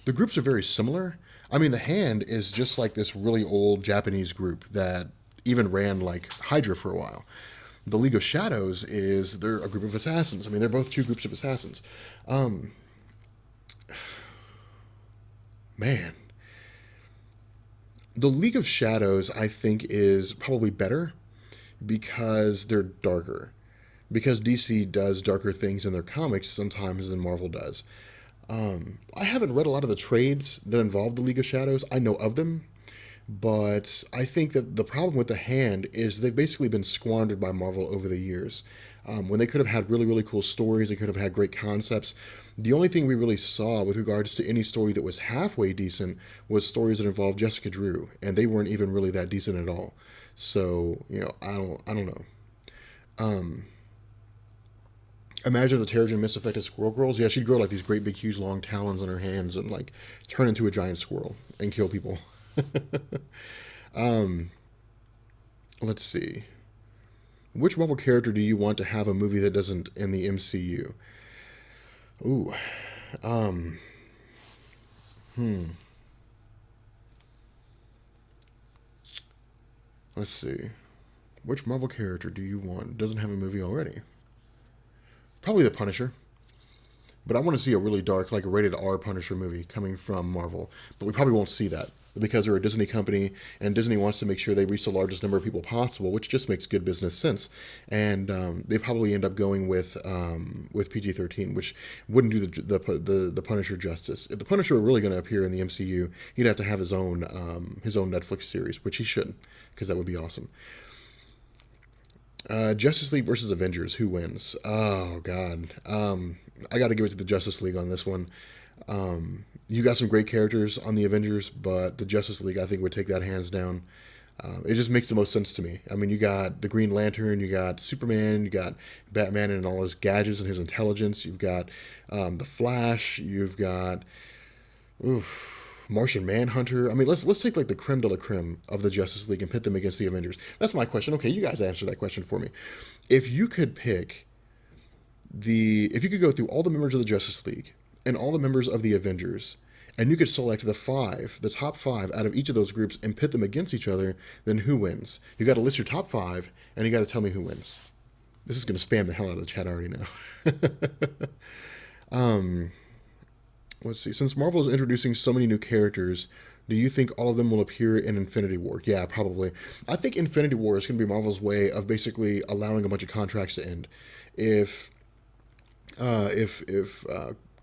the groups are very similar. I mean, The Hand is just like this really old Japanese group that even ran like Hydra for a while. The League of Shadows they're a group of assassins. I mean, they're both two groups of assassins. Man. The League of Shadows, I think, is probably better because they're darker. Because DC does darker things in their comics sometimes than Marvel does. I haven't read a lot of the trades that involve the League of Shadows. I know of them, But I think that the problem with the hand is they've basically been squandered by Marvel over the years. When they could have had really, really cool stories, they could have had great concepts. The only thing we really saw with regards to any story that was halfway decent was stories that involved Jessica Drew, and they weren't even really that decent at all. So I don't know. Um, Imagine the Terrigen Mist affected squirrel girls. Yeah, she'd grow like these great big huge long talons on her hands and like turn into a giant squirrel and kill people. um, let's see. Which Marvel character do you want to have a movie that doesn't in the MCU? Ooh. Um, hmm. Let's see. Which Marvel character do you want doesn't have a movie already? Probably the Punisher. But I want to see a really dark, like a rated R Punisher movie coming from Marvel. But we probably won't see that because they're a Disney company, and Disney wants to make sure they reach the largest number of people possible, which just makes good business sense. And they probably end up going with PG-13, which wouldn't do the Punisher justice. If the Punisher were really going to appear in the MCU, he'd have to have his own Netflix series, which he should, because that would be awesome. Justice League versus Avengers. Who wins? Oh God. I got to give it to the Justice League on this one. You got some great characters on the Avengers, but the Justice League I think would take that hands down. It just makes the most sense to me. I mean, you got the Green Lantern, you got Superman, you got Batman and all his gadgets and his intelligence. You've got the Flash. You've got Martian Manhunter. I mean, let's take like the creme de la creme of the Justice League and pit them against the Avengers. That's my question. Okay, you guys answer that question for me. If you could pick if you could go through all the members of the Justice League and all the members of the Avengers, and you could select the top five out of each of those groups and pit them against each other, then who wins? You got to list your top five, and you got to tell me who wins. This is going to spam the hell out of the chat. I already know. um, let's see. Since Marvel is introducing so many new characters, do you think all of them will appear in Infinity War? Yeah, probably. I think Infinity War is going to be Marvel's way of basically allowing a bunch of contracts to end. If if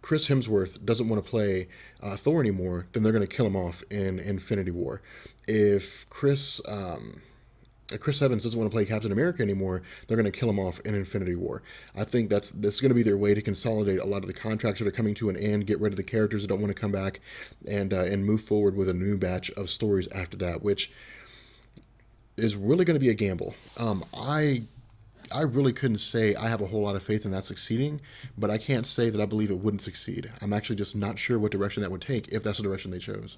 Chris Hemsworth doesn't want to play Thor anymore, then they're going to kill him off in Infinity War. If Chris Evans doesn't want to play Captain America anymore, they're going to kill him off in Infinity War. I think that's going to be their way to consolidate a lot of the contracts that are coming to an end, get rid of the characters that don't want to come back, and move forward with a new batch of stories after that, which is really going to be a gamble. I really couldn't say I have a whole lot of faith in that succeeding, but I can't say that I believe it wouldn't succeed. I'm actually just not sure what direction that would take if that's the direction they chose.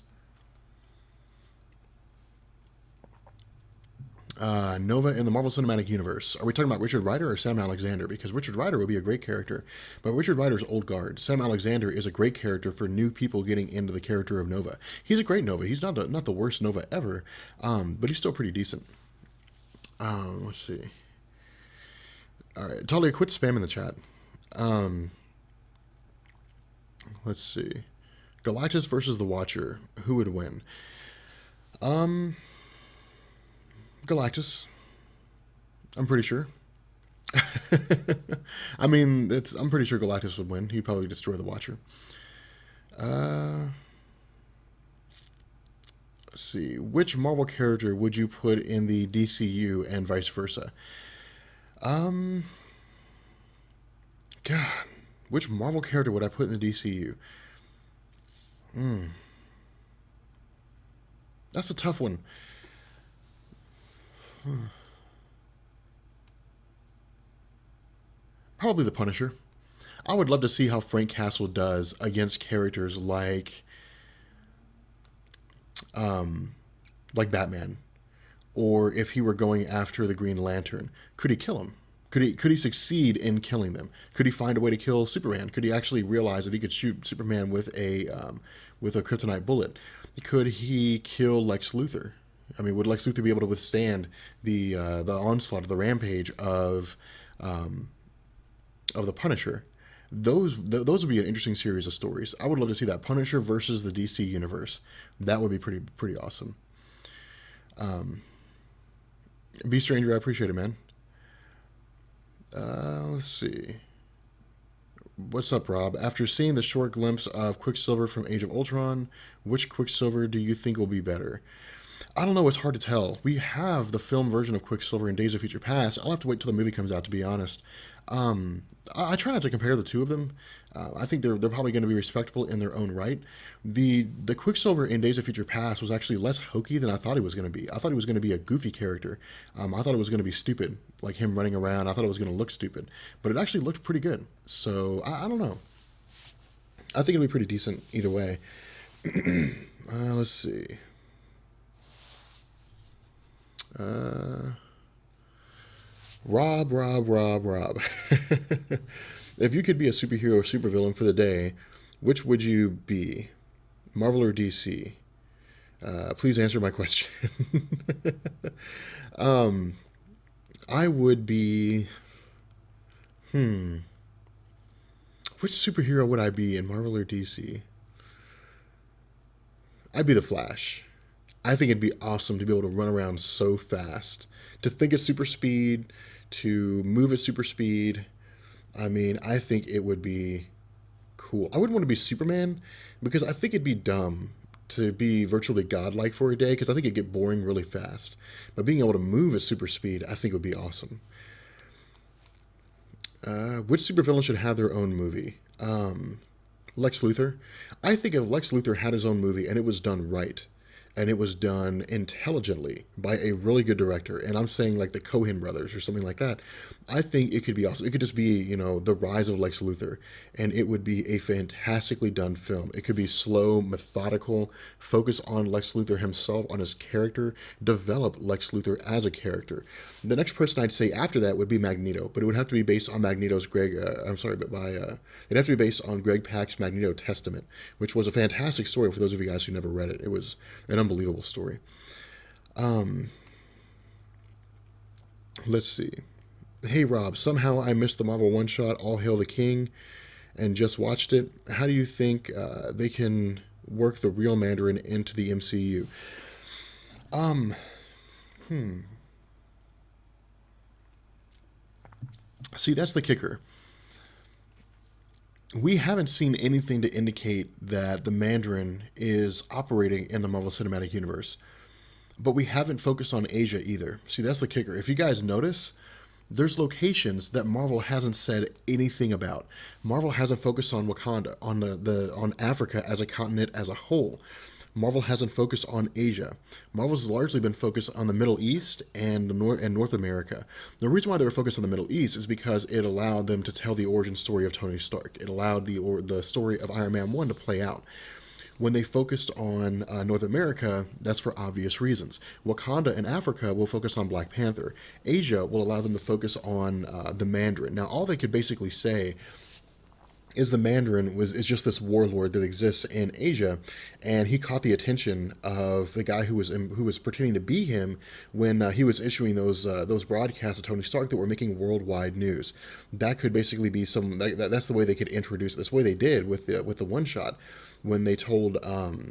Nova in the Marvel Cinematic Universe. Are we talking about Richard Rider or Sam Alexander? Because Richard Rider would be a great character, but Richard Rider's old guard. Sam Alexander is a great character for new people getting into the character of Nova. He's a great Nova. He's not the worst Nova ever, but he's still pretty decent. Let's see. All right, Talia, quit spamming the chat. Um, let's see. Galactus versus the Watcher. Who would win? Um, Galactus. I'm pretty sure. I mean, I'm pretty sure Galactus would win. He'd probably destroy the Watcher. Uh, let's see. Which Marvel character would you put in the DCU and vice versa? Um, God, which Marvel character would I put in the DCU? Hmm, that's a tough one. Probably the Punisher. I would love to see how Frank Castle does against characters like Batman, or if he were going after the Green Lantern, could he kill him? Could he succeed in killing them? Could he find a way to kill Superman? Could he actually realize that he could shoot Superman with a kryptonite bullet? Could he kill Lex Luthor? I mean, would Lex Luthor be able to withstand the onslaught of the rampage um, of the Punisher? Those would be an interesting series of stories. I would love to see that Punisher versus the DC universe. That would be pretty awesome. B Stranger, I appreciate it, man. Let's see. What's up, Rob? After seeing the short glimpse of Quicksilver from Age of Ultron, which Quicksilver do you think will be better? I don't know. It's hard to tell. We have the film version of Quicksilver in Days of Future Past. I'll have to wait till the movie comes out, to be honest. I try not to compare the two of them. I think they're probably going to be respectable in their own right. The Quicksilver in Days of Future Past was actually less hokey than I thought he was going to be. I thought he was going to be a goofy character. I thought it was going to be stupid, like him running around. I thought it was going to look stupid, but it actually looked pretty good. So I don't know. I think it'll be pretty decent either way. Let's see. Rob. If you could be a superhero or supervillain for the day, which would you be? Marvel or DC? Please answer my question. I would be. Which superhero would I be in Marvel or DC? I'd be the Flash. I think it'd be awesome to be able to run around so fast, to think at super speed, to move at super speed. I mean, I think it would be cool. I wouldn't want to be Superman because I think it'd be dumb to be virtually godlike for a day because I think it'd get boring really fast. But being able to move at super speed, I think would be awesome. Which supervillain should have their own movie? Lex Luthor. I think if Lex Luthor had his own movie and it was done right, and it was done intelligently by a really good director, and I'm saying like the Coen brothers or something like that, I think it could be awesome. It could just be, the rise of Lex Luthor, and it would be a fantastically done film. It could be slow, methodical, focus on Lex Luthor himself, on his character, develop Lex Luthor as a character. The next person I'd say after that would be Magneto, but it would have to be based on Magneto's it'd have to be based on Greg Pak's Magneto Testament, which was a fantastic story for those of you guys who never read it. It was an unbelievable story. Let's see. Hey Rob, somehow I missed the Marvel one shot All Hail the King and just watched it. How do you think they can work the real Mandarin into the MCU? Um, hmm. See, that's the kicker. We haven't seen anything to indicate that the Mandarin is operating in the Marvel Cinematic Universe. But we haven't focused on Asia either. See, that's the kicker. If you guys notice, there's locations that Marvel hasn't said anything about. Marvel hasn't focused on Wakanda, on on Africa as a continent as a whole. Marvel hasn't focused on Asia. Marvel's largely been focused on the Middle East and North America. The reason why they were focused on the Middle East is because it allowed them to tell the origin story of Tony Stark. It allowed the story of Iron Man 1 to play out. When they focused on North America, that's for obvious reasons. Wakanda and Africa will focus on Black Panther. Asia will allow them to focus on the Mandarin. Now, all they could basically say is the Mandarin is just this warlord that exists in Asia, and he caught the attention of the guy who was pretending to be him when he was issuing those broadcasts of Tony Stark that were making worldwide news. That could basically be that's the way they could introduce. That's the way they did with the one shot when they told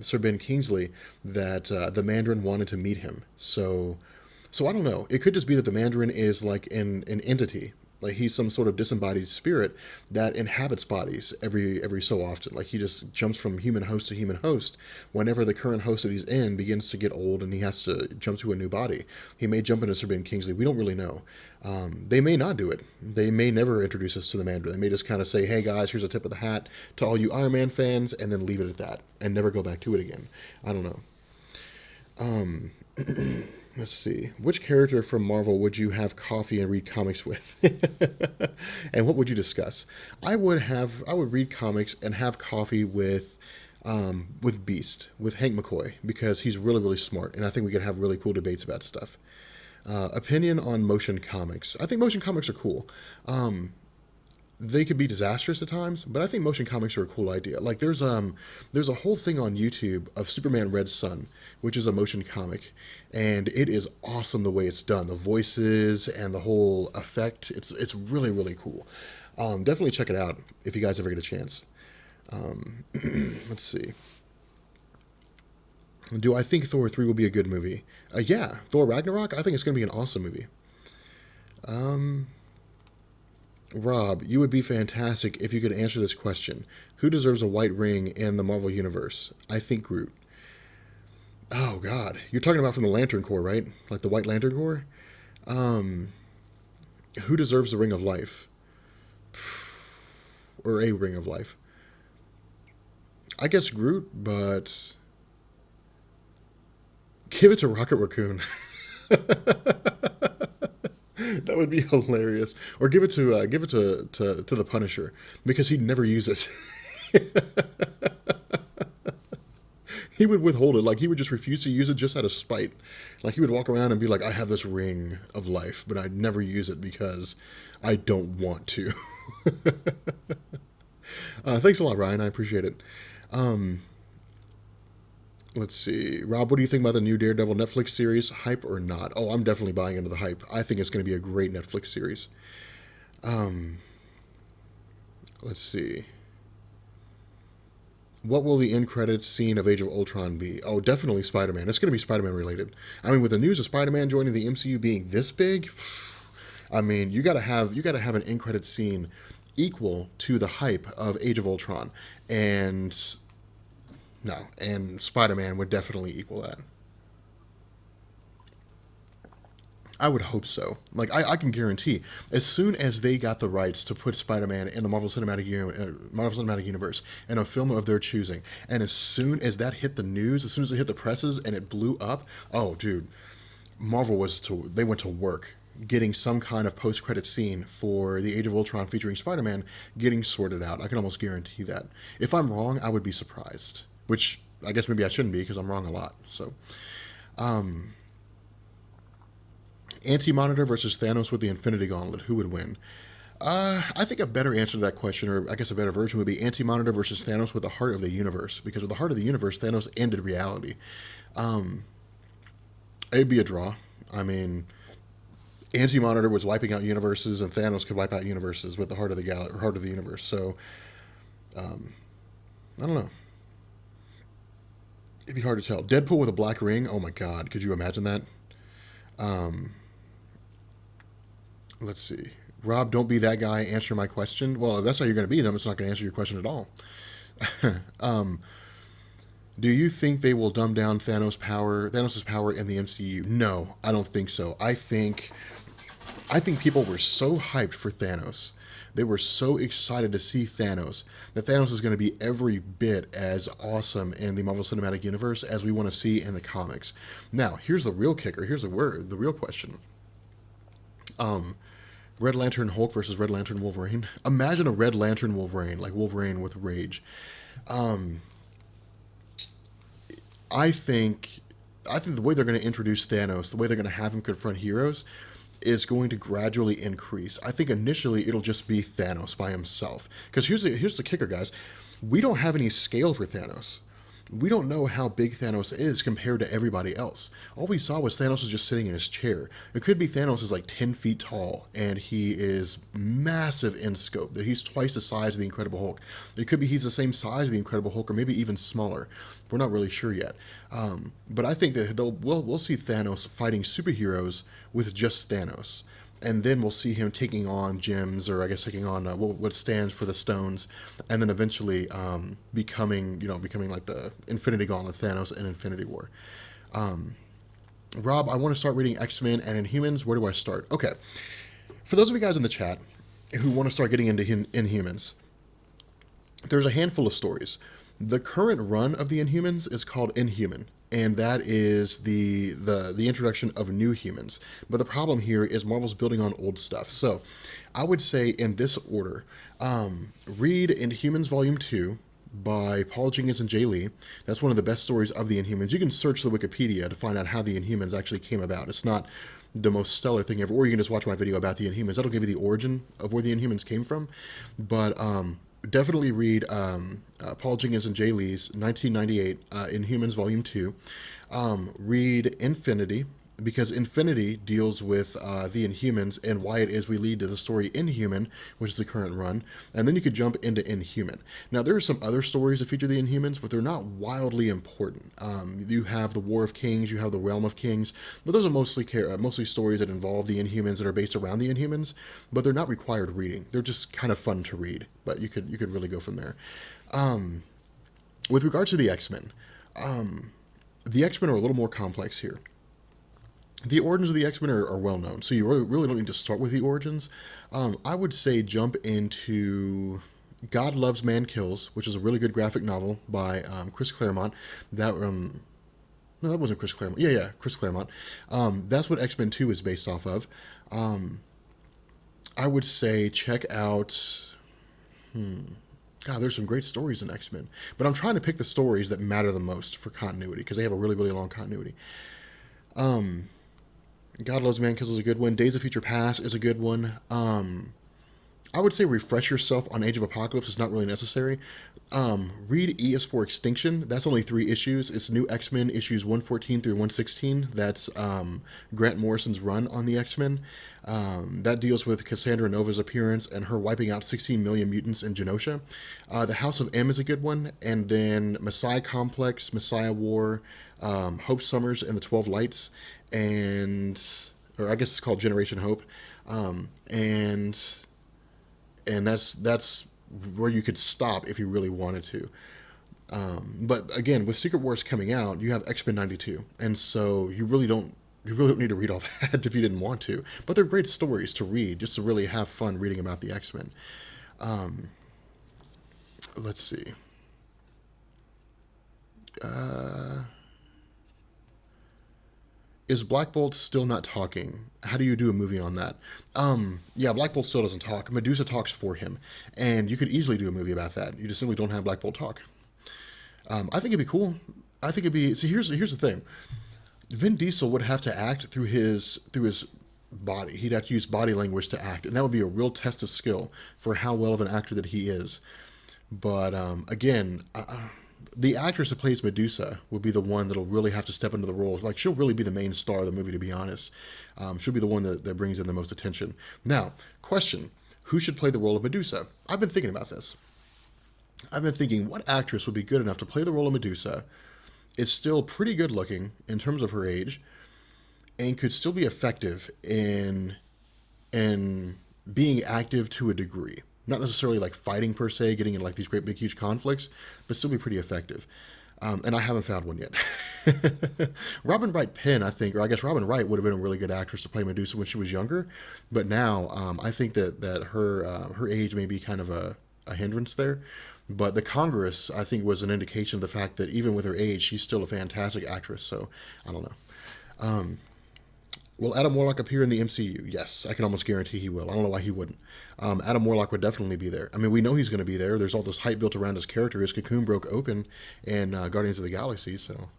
Sir Ben Kingsley that the Mandarin wanted to meet him. So I don't know. It could just be that the Mandarin is like an entity. Like he's some sort of disembodied spirit that inhabits bodies every so often. Like he just jumps from human host to human host whenever the current host that he's in begins to get old and he has to jump to a new body. He may jump into Sir Ben Kingsley. We don't really know. They may not do it. They may never introduce us to the Mandarin. They may just kind of say, "Hey guys, here's a tip of the hat to all you Iron Man fans," and then leave it at that and never go back to it again. I don't know. Um, Let's see. Which character from Marvel would you have coffee and read comics with? And what would you discuss? I would read comics and have coffee with Beast, with Hank McCoy, because he's really, really smart, and I think we could have really cool debates about stuff. Opinion on motion comics. I think motion comics are cool. They could be disastrous at times, but I think motion comics are a cool idea. Like there's a whole thing on YouTube of Superman Red Sun, which is a motion comic, and it is awesome the way it's done. The voices and the whole effect, it's really, really cool. Definitely check it out if you guys ever get a chance. Um, let's see. Do I think Thor 3 will be a good movie? Yeah, Thor Ragnarok, I think it's going to be an awesome movie. Um, Rob, you would be fantastic if you could answer this question. Who deserves a white ring in the Marvel Universe? I think Groot. Oh God, you're talking about from the Lantern Corps, right? Like the White Lantern Corps. Um, who deserves the Ring of Life or a Ring of Life? I guess Groot, but give it to Rocket Raccoon. That would be hilarious. Or give it to the Punisher because he'd never use it. He would withhold it. Like he would just refuse to use it just out of spite. Like he would walk around and be like, "I have this ring of life, but I'd never use it because I don't want to." Thanks a lot, Ryan. I appreciate it. Um, let's see, Rob. What do you think about the new Daredevil Netflix series? Hype or not? Oh, I'm definitely buying into the hype. I think it's going to be a great Netflix series. Um, let's see. What will the end credits scene of Age of Ultron be? Oh, definitely Spider Man. It's going to be Spider Man related. I mean, with the news of Spider Man joining the MCU being this big, I mean, you got to have an end credit scene equal to the hype of Age of Ultron, and no, and Spider Man would definitely equal that. I would hope so. Like I can guarantee, as soon as they got the rights to put Spider-Man in the Marvel Cinematic Universe in a film of their choosing, and as soon as that hit the news, as soon as it hit the presses and it blew up, oh dude, they went to work getting some kind of post-credit scene for the Age of Ultron featuring Spider-Man getting sorted out. I can almost guarantee that. If I'm wrong, I would be surprised. Which I guess maybe I shouldn't be because I'm wrong a lot. So, Anti-Monitor versus Thanos with the Infinity Gauntlet. Who would win? I think a better answer to that question, or I guess a better version, would be Anti-Monitor versus Thanos with the Heart of the Universe. Because with the Heart of the Universe, Thanos ended reality. Um, it'd be a draw. I mean, Anti-Monitor was wiping out universes, and Thanos could wipe out universes with the Heart of the Universe. So I don't know. It'd be hard to tell. Deadpool with a black ring. Oh my God, could you imagine that? Um, let's see. Rob, don't be that guy. Answer my question. Well, if that's how you're going to be, then it's not going to answer your question at all. um, do you think they will dumb down Thanos' power in the MCU? No, I don't think so. I think people were so hyped for Thanos. They were so excited to see Thanos that Thanos is going to be every bit as awesome in the Marvel Cinematic Universe as we want to see in the comics. Now, here's the real kicker. Here's the real question. Um, Red Lantern Hulk versus Red Lantern Wolverine. Imagine a Red Lantern Wolverine, like Wolverine with rage. Um, I think I think the way they're going to introduce Thanos, the way they're going to have him confront heroes, is going to gradually increase. I think initially it'll just be Thanos by himself. Because here's the kicker, guys. We don't have any scale for Thanos. We don't know how big Thanos is compared to everybody else. All we saw was Thanos was just sitting in his chair. It could be Thanos is like 10 feet tall and he is massive in scope, that he's twice the size of the Incredible Hulk. It could be he's the same size of the Incredible Hulk or maybe even smaller. We're not really sure yet. But I think that we'll see Thanos fighting superheroes with just Thanos, and then we'll see him taking on gems, or I guess taking on what stands for the stones, and then eventually becoming like the Infinity Gauntlet Thanos in Infinity War. Um, Rob, I want to start reading X-Men and Inhumans. Where do I start? Okay, for those of you guys in the chat who want to start getting into Inhumans, there's a handful of stories. The current run of the Inhumans is called Inhuman, and that is the introduction of new humans. But the problem here is Marvel's building on old stuff. So I would say in this order, read Inhumans Volume 2 by Paul Jenkins and Jay Lee. That's one of the best stories of the Inhumans. You can search the Wikipedia to find out how the Inhumans actually came about. It's not the most stellar thing ever, or you can just watch my video about the Inhumans. That'll give you the origin of where the Inhumans came from. But definitely read Paul Jenkins and Jay Lee's 1998 Inhumans Volume 2. Read Infinity, because Infinity deals with the Inhumans and why it is we lead to the story Inhuman, which is the current run. And then you could jump into Inhuman. Now, there are some other stories that feature the Inhumans, but they're not wildly important. You have the War of Kings, you have the Realm of Kings, but those are mostly stories that involve the Inhumans that are based around the Inhumans, but they're not required reading. They're just kind of fun to read, but you could really go from there. With regard to the X-Men, The X-Men are a little more complex here. The origins of the X-Men are well known, so you really don't need to start with the origins. I would say jump into God Loves Man Kills, which is a really good graphic novel by Chris Claremont. That no, that wasn't Chris Claremont. Yeah, Chris Claremont. That's what X-Men 2 is based off of. I would say check out. God, there's some great stories in X-Men, but I'm trying to pick the stories that matter the most for continuity because they have a really long continuity. God Loves Man Kills is a good one. Days of Future Past is a good one. I would say refresh yourself on Age of Apocalypse is not really necessary. Read E is for Extinction. That's only 3 issues. It's New X-Men issues 114 through 116. That's Grant Morrison's run on the X-Men. That deals with Cassandra Nova's appearance and her wiping out 16 million mutants in Genosha. The House of M is a good one. And then Messiah Complex, Messiah War, Hope Summers and the 12 Lights, and or I guess it's called Generation Hope, and that's where you could stop if you really wanted to. But again, with Secret Wars coming out, you have X-Men 92, and so you really don't need to read all that if you didn't want to. But they're great stories to read, just to really have fun reading about the X-Men. Let's see. Is Black Bolt still not talking? How do you do a movie on that? Yeah, Black Bolt still doesn't talk. Medusa talks for him, and you could easily do a movie about that. You just simply don't have Black Bolt talk. I think it'd be cool. I think it'd be. See, here's the thing. Vin Diesel would have to act through his body. He'd have to use body language to act, and that would be a real test of skill for how well of an actor that he is. But again, the actress who plays Medusa would be the one that'll really have to step into the role. Like, she'll really be the main star of the movie, to be honest. She'll be the one that brings in the most attention. Now, question: who should play the role of Medusa? I've been thinking about this. I've been thinking, what actress would be good enough to play the role of Medusa? Is still pretty good looking in terms of her age, and could still be effective in being active to a degree. Not necessarily like fighting per se, getting in like these great big huge conflicts, but still be pretty effective. And I haven't found one yet. Robin Wright Penn, I think, or I guess Robin Wright would have been a really good actress to play Medusa when she was younger, but now I think that her age may be kind of a hindrance there. But the Congress, I think, was an indication of the fact that even with her age, she's still a fantastic actress. So I don't know. Will Adam Warlock appear in the MCU? Yes, I can almost guarantee he will. I don't know why he wouldn't. Adam Warlock would definitely be there. I mean, we know he's going to be there. There's all this hype built around his character. His cocoon broke open in Guardians of the Galaxy. So,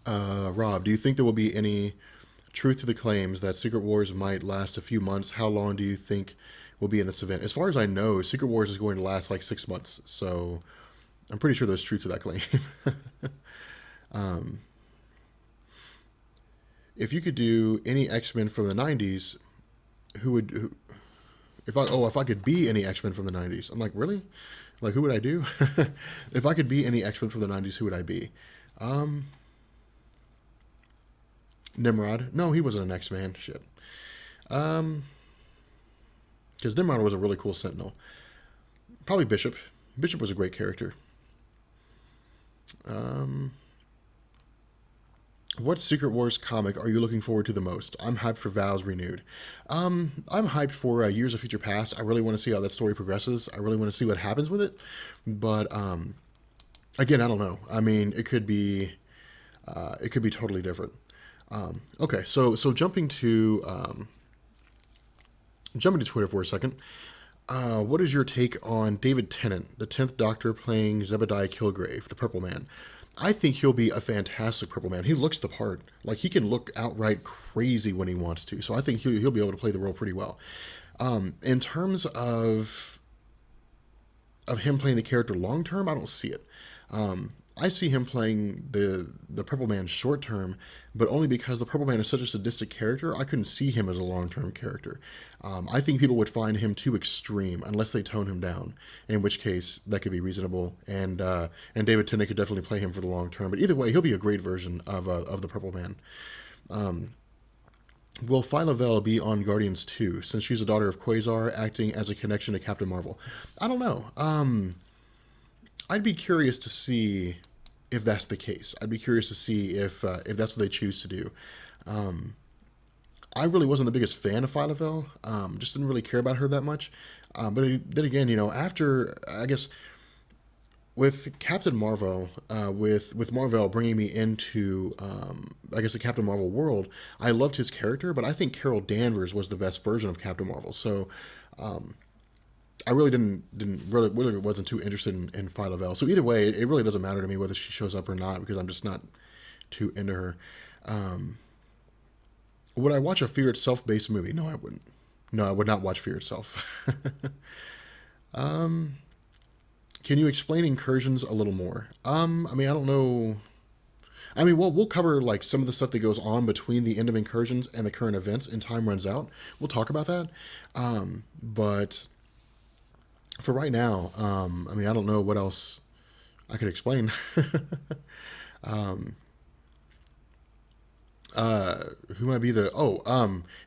Rob, do you think there will be any truth to the claims that Secret Wars might last a few months? How long do you think will be in this event? As far as I know, Secret Wars is going to last like 6 months. So, I'm pretty sure there's truth to that claim. If you could do any X-Men from the 90s, if I could be any X-Men from the 90s. I'm like, really? Like, who would I do? If I could be any X-Men from the 90s, who would I be? Nimrod. No, he wasn't an X-Man. Shit. Because Nimrod was a really cool Sentinel. Probably Bishop. Bishop was a great character. What Secret Wars comic are you looking forward to the most? I'm hyped for Vows Renewed. I'm hyped for Years of Future Past. I really want to see how that story progresses. I really want to see what happens with it. But again, I don't know. I mean, it could be totally different. Okay, so jumping to Twitter for a second. What is your take on David Tennant, the 10th Doctor playing Zebediah Kilgrave, the Purple Man? I think he'll be a fantastic Purple Man. He looks the part. Like, he can look outright crazy when he wants to. So I think he'll be able to play the role pretty well. In terms of him playing the character long term, I don't see it. I see him playing the Purple Man short term, but only because the Purple Man is such a sadistic character. I couldn't see him as a long term character. I think people would find him too extreme unless they tone him down. In which case, that could be reasonable, and David Tennant could definitely play him for the long term. But either way, he'll be a great version of the Purple Man. Will Phyla-Vell be on Guardians 2 since she's a daughter of Quasar, acting as a connection to Captain Marvel? I don't know. I'd be curious to see if that's the case. I'd be curious to see if that's what they choose to do. I really wasn't the biggest fan of Phyla-Vell. Just didn't really care about her that much. But then again, after I guess with Captain Marvel, with Marvel bringing me into, I guess, the Captain Marvel world, I loved his character, but I think Carol Danvers was the best version of Captain Marvel. So I really didn't really wasn't too interested in Phyla-Vell. So either way, it really doesn't matter to me whether she shows up or not because I'm just not too into her. Would I watch a Fear Itself based movie? No, I wouldn't. No, I would not watch Fear Itself. Can you explain incursions a little more? I mean, I don't know. I mean, we'll cover like some of the stuff that goes on between the end of incursions and the current events and time runs out. We'll talk about that. But for right now, I mean, I don't know what else I could explain. Who might be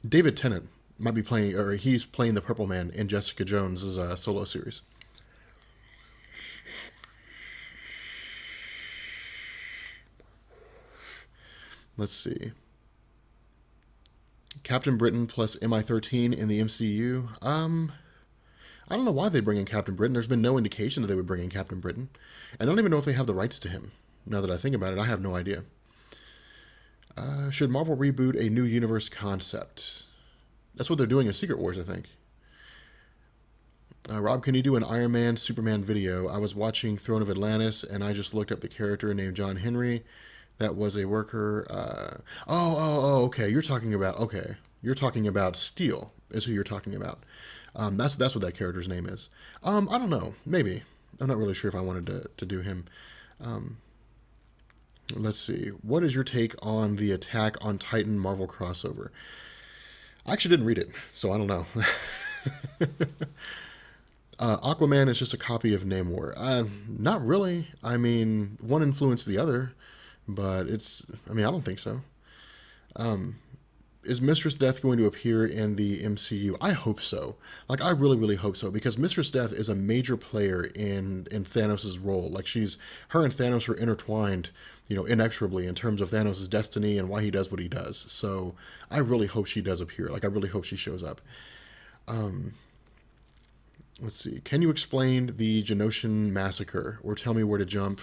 David Tennant might be playing, or he's playing the Purple Man in Jessica Jones' solo series. Let's see. Captain Britain plus MI13 in the MCU. I don't know why they bring in Captain Britain. There's been no indication that they would bring in Captain Britain. And I don't even know if they have the rights to him. Now that I think about it, I have no idea. Should Marvel reboot a new universe concept? That's what they're doing in Secret Wars, I think. Rob, can you do an Iron Man, Superman video? I was watching Throne of Atlantis, and I just looked up the character named John Henry. That was a worker. Okay. You're talking about Steel is who you're talking about. That's what that character's name is. I don't know. Maybe. I'm not really sure if I wanted to do him. Let's see. What is your take on the Attack on Titan Marvel crossover? I actually didn't read it, so I don't know. Aquaman is just a copy of Namor. Not really. I mean, one influenced the other, but I don't think so. Is Mistress Death going to appear in the MCU? I hope so. Like, I really, really hope so, because Mistress Death is a major player in Thanos' role. Like, her and Thanos are intertwined, inexorably in terms of Thanos' destiny and why he does what he does. So I really hope she does appear. Like, I really hope she shows up. Let's see. Can you explain the Genoshan massacre, or tell me where to jump?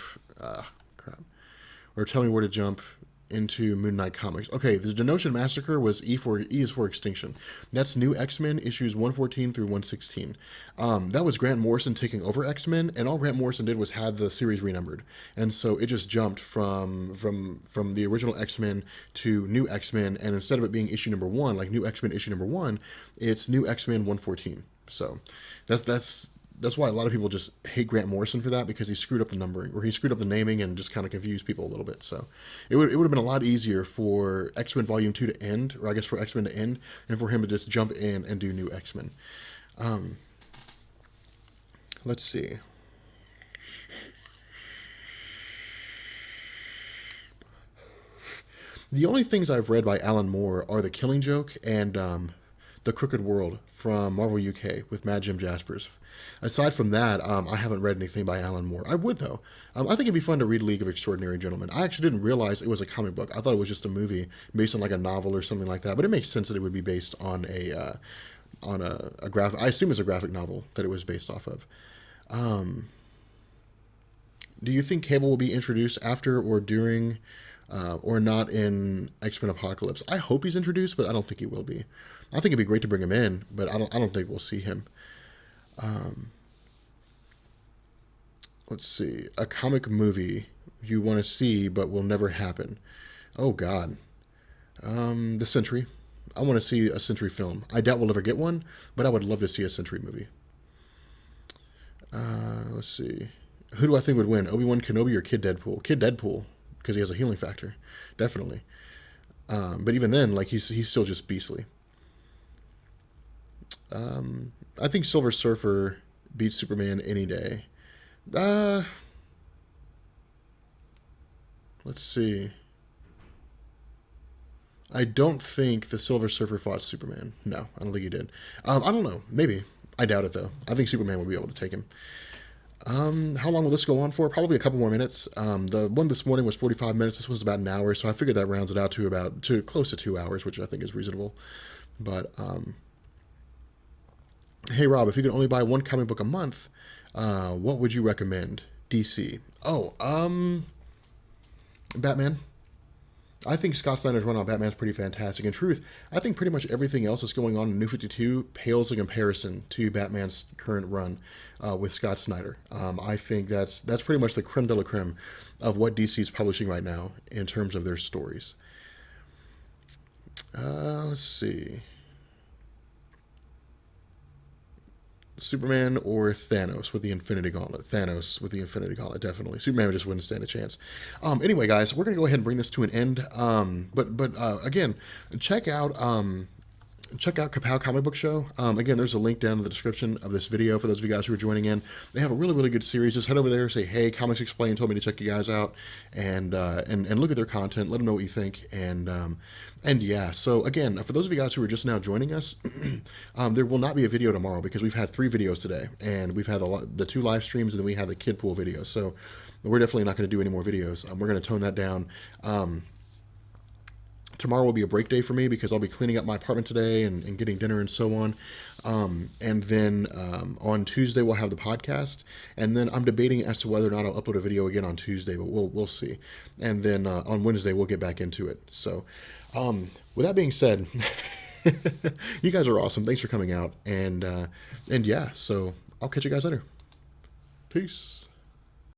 Or tell me where to jump into Moon Knight comics. Okay, the Genoshan Massacre was E is for Extinction. That's New X-Men issues 114 through 116. That was Grant Morrison taking over X-Men, and all Grant Morrison did was have the series renumbered. And so it just jumped from the original X-Men to New X-Men, and instead of it being issue number 1, like New X-Men issue number 1, it's New X-Men 114. So that's why a lot of people just hate Grant Morrison for that, because he screwed up the numbering, or he screwed up the naming and just kind of confused people a little bit. So it would have been a lot easier for X-Men Volume 2 to end, or I guess for X-Men to end, and for him to just jump in and do New X-Men. Let's see. The only things I've read by Alan Moore are The Killing Joke and The Crooked World from Marvel UK with Mad Jim Jaspers. Aside from that, I haven't read anything by Alan Moore. I would, though. I think it'd be fun to read League of Extraordinary Gentlemen. I actually didn't realize it was a comic book. I thought it was just a movie based on like a novel or something like that. But it makes sense that it would be based on a graphic. I assume it's a graphic novel that it was based off of. Do you think Cable will be introduced after or during or not in X-Men Apocalypse? I hope he's introduced, but I don't think he will be. I think it'd be great to bring him in, but I don't think we'll see him. Let's see. A comic movie you want to see but will never happen. Oh, God. The Sentry. I want to see a Sentry film. I doubt we'll ever get one, but I would love to see a Sentry movie. Let's see. Who do I think would win? Obi-Wan Kenobi or Kid Deadpool? Kid Deadpool, because he has a healing factor. Definitely. But even then, like, he's still just beastly. I think Silver Surfer beats Superman any day. Let's see. I don't think the Silver Surfer fought Superman. No, I don't think he did. I don't know. Maybe. I doubt it, though. I think Superman would be able to take him. How long will this go on for? Probably a couple more minutes. The one this morning was 45 minutes. This one's about an hour, so I figured that rounds it out to about to close to 2 hours, which I think is reasonable. But hey, Rob, if you could only buy one comic book a month, what would you recommend? DC. Oh, Batman. I think Scott Snyder's run on Batman's pretty fantastic. In truth, I think pretty much everything else that's going on in New 52 pales in comparison to Batman's current run with Scott Snyder. I think that's pretty much the creme de la creme of what DC is publishing right now in terms of their stories. Let's see. Superman or Thanos with the Infinity Gauntlet? Thanos with the Infinity Gauntlet, definitely. Superman just wouldn't stand a chance. Anyway, guys, we're gonna go ahead and bring this to an end. But again, check out Kapow Comic Book Show. Again, there's a link down in the description of this video for those of you guys who are joining in. They have a really, really good series. Just head over there, say, hey, Comics Explained told me to check you guys out, and look at their content. Let them know what you think, and yeah. So again, for those of you guys who are just now joining us, there will not be a video tomorrow because we've had 3 videos today, and we've had the 2 live streams, and then we have the kid pool video. So we're definitely not going to do any more videos. We're going to tone that down. Tomorrow will be a break day for me because I'll be cleaning up my apartment today and getting dinner and so on. And then on Tuesday we'll have the podcast, and then I'm debating as to whether or not I'll upload a video again on Tuesday, but we'll see. And then on Wednesday we'll get back into it. So with that being said, you guys are awesome. Thanks for coming out, and yeah. So I'll catch you guys later. Peace.